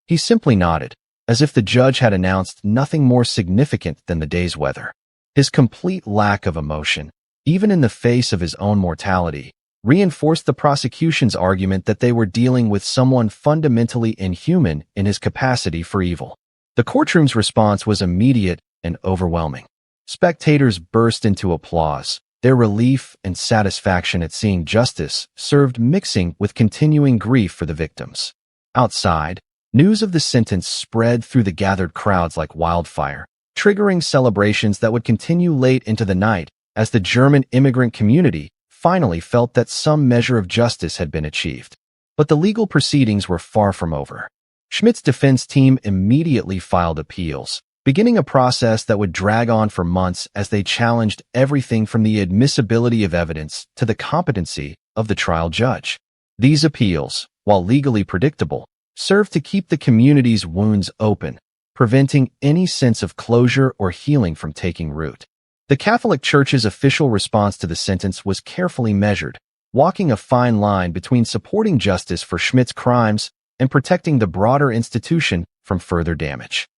He simply nodded, as if the judge had announced nothing more significant than the day's weather. His complete lack of emotion, even in the face of his own mortality, reinforced the prosecution's argument that they were dealing with someone fundamentally inhuman in his capacity for evil. The courtroom's response was immediate and overwhelming. Spectators burst into applause. Their relief and satisfaction at seeing justice served mixing with continuing grief for the victims. Outside, news of the sentence spread through the gathered crowds like wildfire, triggering celebrations that would continue late into the night as the German immigrant community finally felt that some measure of justice had been achieved. But the legal proceedings were far from over. Schmidt's defense team immediately filed appeals, beginning a process that would drag on for months as they challenged everything from the admissibility of evidence to the competency of the trial judge. These appeals, while legally predictable, served to keep the community's wounds open, preventing any sense of closure or healing from taking root. The Catholic Church's official response to the sentence was carefully measured, walking a fine line between supporting justice for Schmidt's crimes and protecting the broader institution from further damage.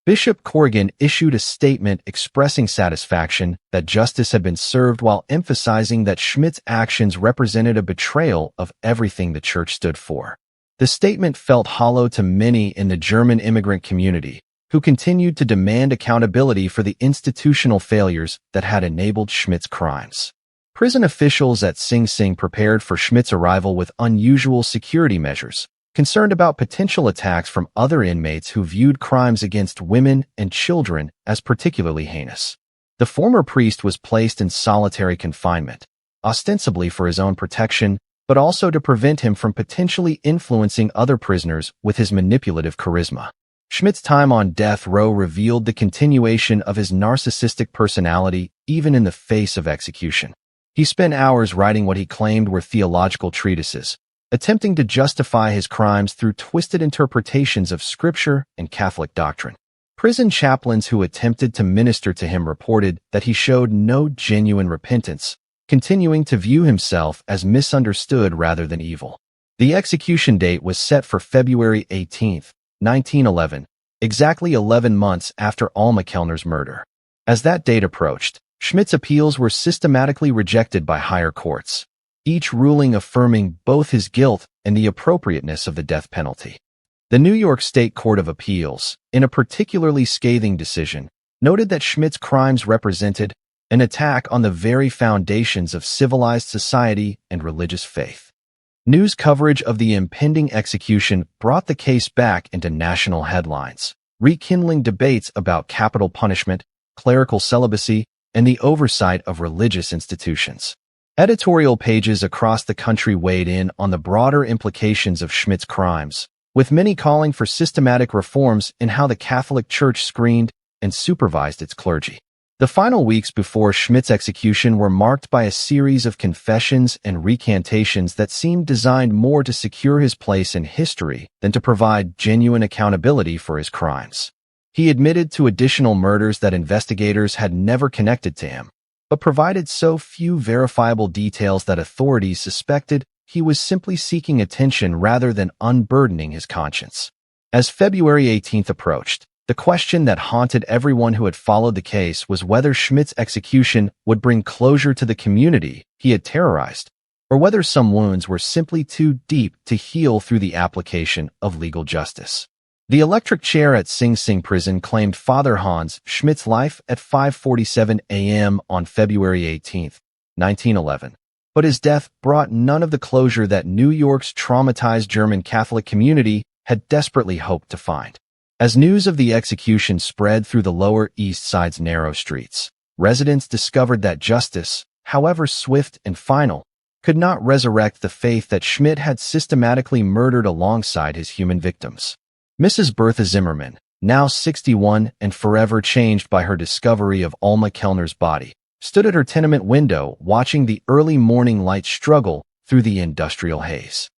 Bishop Corrigan issued a statement expressing satisfaction that justice had been served while emphasizing that Schmidt's actions represented a betrayal of everything the Church stood for. The statement felt hollow to many in the German immigrant community, who continued to demand accountability for the institutional failures that had enabled Schmidt's crimes. Prison officials at Sing Sing prepared for Schmidt's arrival with unusual security measures, concerned about potential attacks from other inmates who viewed crimes against women and children as particularly heinous. The former priest was placed in solitary confinement, ostensibly for his own protection, but also to prevent him from potentially influencing other prisoners with his manipulative charisma. Schmidt's time on death row revealed the continuation of his narcissistic personality even in the face of execution. He spent hours writing what he claimed were theological treatises, attempting to justify his crimes through twisted interpretations of Scripture and Catholic doctrine. Prison chaplains who attempted to minister to him reported that he showed no genuine repentance, continuing to view himself as misunderstood rather than evil. The execution date was set for February 18, 1911, exactly 11 months after Alma Kellner's murder. As that date approached, Schmidt's appeals were systematically rejected by higher courts, each ruling affirming both his guilt and the appropriateness of the death penalty. The New York State Court of Appeals, in a particularly scathing decision, noted that Schmidt's crimes represented an attack on the very foundations of civilized society and religious faith. News coverage of the impending execution brought the case back into national headlines, rekindling debates about capital punishment, clerical celibacy, and the oversight of religious institutions. Editorial pages across the country weighed in on the broader implications of Schmidt's crimes, with many calling for systematic reforms in how the Catholic Church screened and supervised its clergy. The final weeks before Schmidt's execution were marked by a series of confessions and recantations that seemed designed more to secure his place in history than to provide genuine accountability for his crimes. He admitted to additional murders that investigators had never connected to him, but provided so few verifiable details that authorities suspected he was simply seeking attention rather than unburdening his conscience. As February 18th approached, the question that haunted everyone who had followed the case was whether Schmidt's execution would bring closure to the community he had terrorized, or whether some wounds were simply too deep to heal through the application of legal justice. The electric chair at Sing Sing prison claimed Father Hans Schmidt's life at 5:47 a.m. on February 18, 1911, but his death brought none of the closure that New York's traumatized German Catholic community had desperately hoped to find. As news of the execution spread through the Lower East Side's narrow streets, residents discovered that justice, however swift and final, could not resurrect the faith that Schmidt had systematically murdered alongside his human victims. Mrs. Bertha Zimmerman, now 61 and forever changed by her discovery of Alma Kellner's body, stood at her tenement window watching the early morning light struggle through the industrial haze.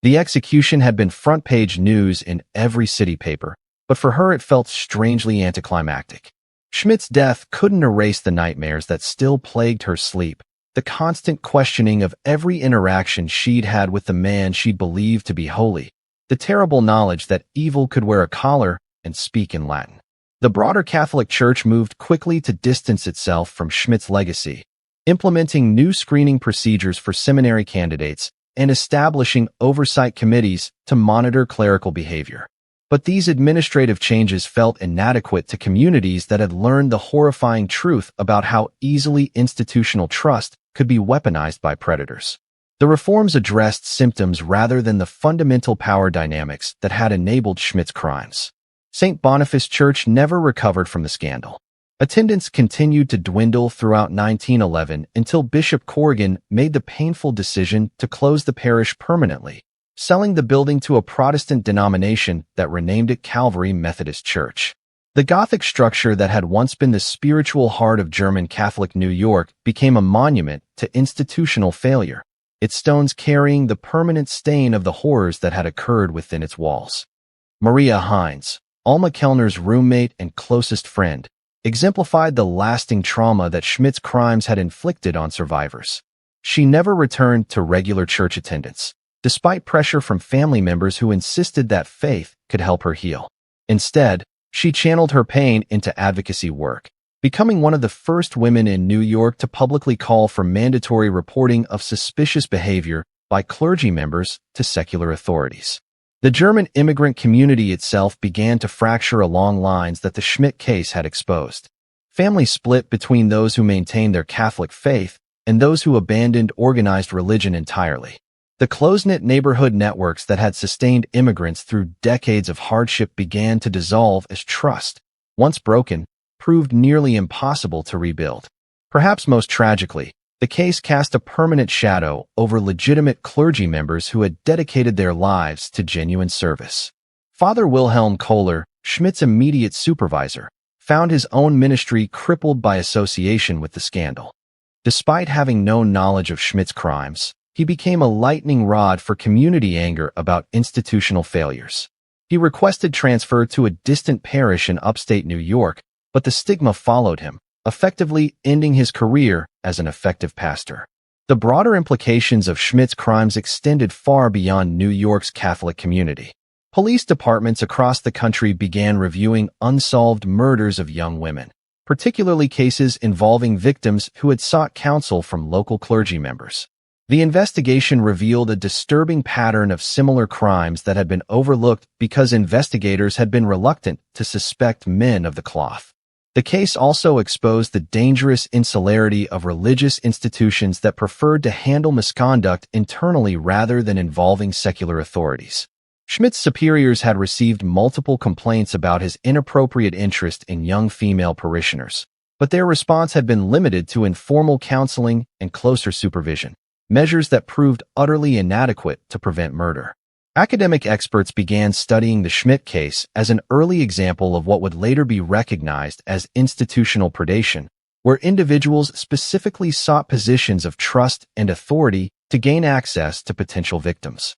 The execution had been front-page news in every city paper, but for her it felt strangely anticlimactic. Schmidt's death couldn't erase the nightmares that still plagued her sleep, the constant questioning of every interaction she'd had with the man she'd believed to be holy, the terrible knowledge that evil could wear a collar and speak in Latin. The broader Catholic Church moved quickly to distance itself from Schmidt's legacy, implementing new screening procedures for seminary candidates, and establishing oversight committees to monitor clerical behavior. But these administrative changes felt inadequate to communities that had learned the horrifying truth about how easily institutional trust could be weaponized by predators. The reforms addressed symptoms rather than the fundamental power dynamics that had enabled Schmidt's crimes. St. Boniface Church never recovered from the scandal. Attendance continued to dwindle throughout 1911 until Bishop Corrigan made the painful decision to close the parish permanently, selling the building to a Protestant denomination that renamed it Calvary Methodist Church. The Gothic structure that had once been the spiritual heart of German Catholic New York became a monument to institutional failure, its stones carrying the permanent stain of the horrors that had occurred within its walls. Maria Hines, Alma Kellner's roommate and closest friend, exemplified the lasting trauma that Schmidt's crimes had inflicted on survivors. She never returned to regular church attendance, despite pressure from family members who insisted that faith could help her heal. Instead, she channeled her pain into advocacy work, becoming one of the first women in New York to publicly call for mandatory reporting of suspicious behavior by clergy members to secular authorities. The German immigrant community itself began to fracture along lines that the Schmidt case had exposed. Families split between those who maintained their Catholic faith and those who abandoned organized religion entirely. The close-knit neighborhood networks that had sustained immigrants through decades of hardship began to dissolve as trust, once broken, proved nearly impossible to rebuild. Perhaps most tragically, the case cast a permanent shadow over legitimate clergy members who had dedicated their lives to genuine service. Father Wilhelm Kohler, Schmidt's immediate supervisor, found his own ministry crippled by association with the scandal. Despite having no knowledge of Schmidt's crimes, he became a lightning rod for community anger about institutional failures. He requested transfer to a distant parish in upstate New York, but the stigma followed him, effectively ending his career as an effective pastor. The broader implications of Schmidt's crimes extended far beyond New York's Catholic community. Police departments across the country began reviewing unsolved murders of young women, particularly cases involving victims who had sought counsel from local clergy members. The investigation revealed a disturbing pattern of similar crimes that had been overlooked because investigators had been reluctant to suspect men of the cloth. The case also exposed the dangerous insularity of religious institutions that preferred to handle misconduct internally rather than involving secular authorities. Schmidt's superiors had received multiple complaints about his inappropriate interest in young female parishioners, but their response had been limited to informal counseling and closer supervision, measures that proved utterly inadequate to prevent murder. Academic experts began studying the Schmidt case as an early example of what would later be recognized as institutional predation, where individuals specifically sought positions of trust and authority to gain access to potential victims.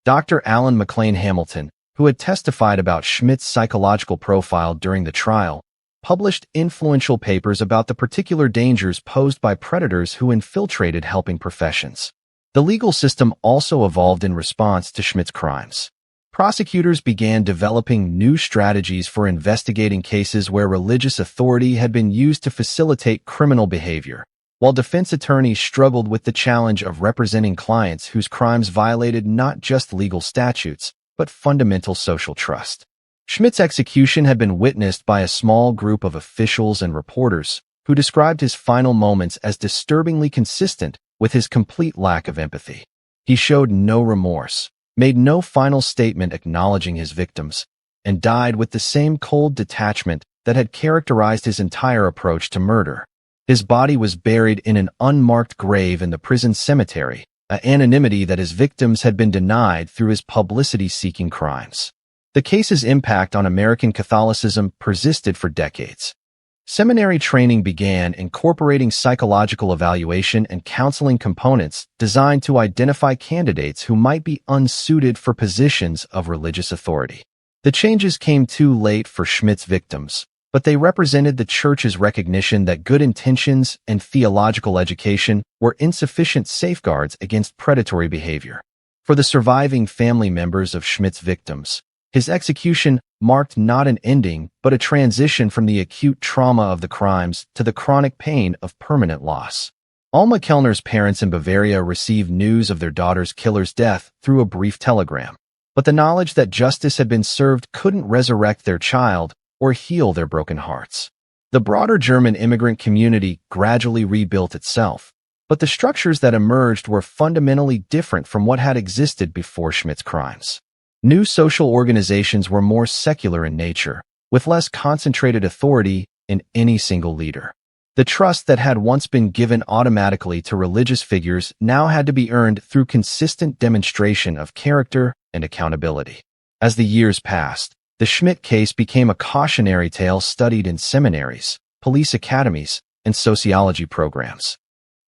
Dr. Alan McLean Hamilton, who had testified about Schmidt's psychological profile during the trial, published influential papers about the particular dangers posed by predators who infiltrated helping professions. The legal system also evolved in response to Schmidt's crimes. Prosecutors began developing new strategies for investigating cases where religious authority had been used to facilitate criminal behavior, while defense attorneys struggled with the challenge of representing clients whose crimes violated not just legal statutes, but fundamental social trust. Schmidt's execution had been witnessed by a small group of officials and reporters who described his final moments as disturbingly consistent with his complete lack of empathy. He showed no remorse, made no final statement acknowledging his victims, and died with the same cold detachment that had characterized his entire approach to murder. His body was buried in an unmarked grave in the prison cemetery, an anonymity that his victims had been denied through his publicity-seeking crimes. The case's impact on American Catholicism persisted for decades. Seminary training began incorporating psychological evaluation and counseling components designed to identify candidates who might be unsuited for positions of religious authority. The changes came too late for Schmidt's victims, but they represented the Church's recognition that good intentions and theological education were insufficient safeguards against predatory behavior. For the surviving family members of Schmidt's victims, his execution marked not an ending, but a transition from the acute trauma of the crimes to the chronic pain of permanent loss. Alma Kellner's parents in Bavaria received news of their daughter's killer's death through a brief telegram. But the knowledge that justice had been served couldn't resurrect their child or heal their broken hearts. The broader German immigrant community gradually rebuilt itself, but the structures that emerged were fundamentally different from what had existed before Schmidt's crimes. New social organizations were more secular in nature, with less concentrated authority in any single leader. The trust that had once been given automatically to religious figures now had to be earned through consistent demonstration of character and accountability. As the years passed, the Schmidt case became a cautionary tale studied in seminaries, police academies, and sociology programs.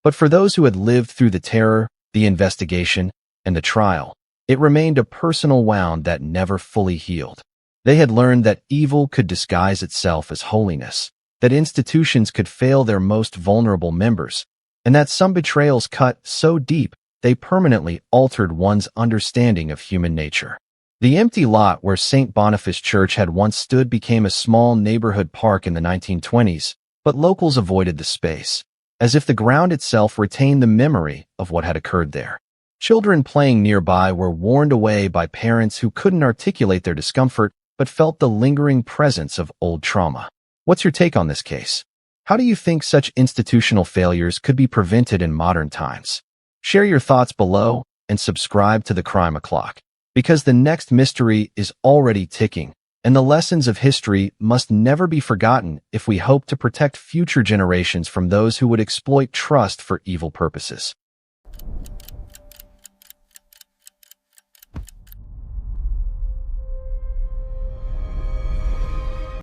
But for those who had lived through the terror, the investigation, and the trial, it remained a personal wound that never fully healed. They had learned that evil could disguise itself as holiness, that institutions could fail their most vulnerable members, and that some betrayals cut so deep they permanently altered one's understanding of human nature. The empty lot where St. Boniface Church had once stood became a small neighborhood park in the 1920s, but locals avoided the space, as if the ground itself retained the memory of what had occurred there. Children playing nearby were warned away by parents who couldn't articulate their discomfort but felt the lingering presence of old trauma. What's your take on this case? How do you think such institutional failures could be prevented in modern times? Share your thoughts below and subscribe to the Crime O'Clock, because the next mystery is already ticking, and the lessons of history must never be forgotten if we hope to protect future generations from those who would exploit trust for evil purposes.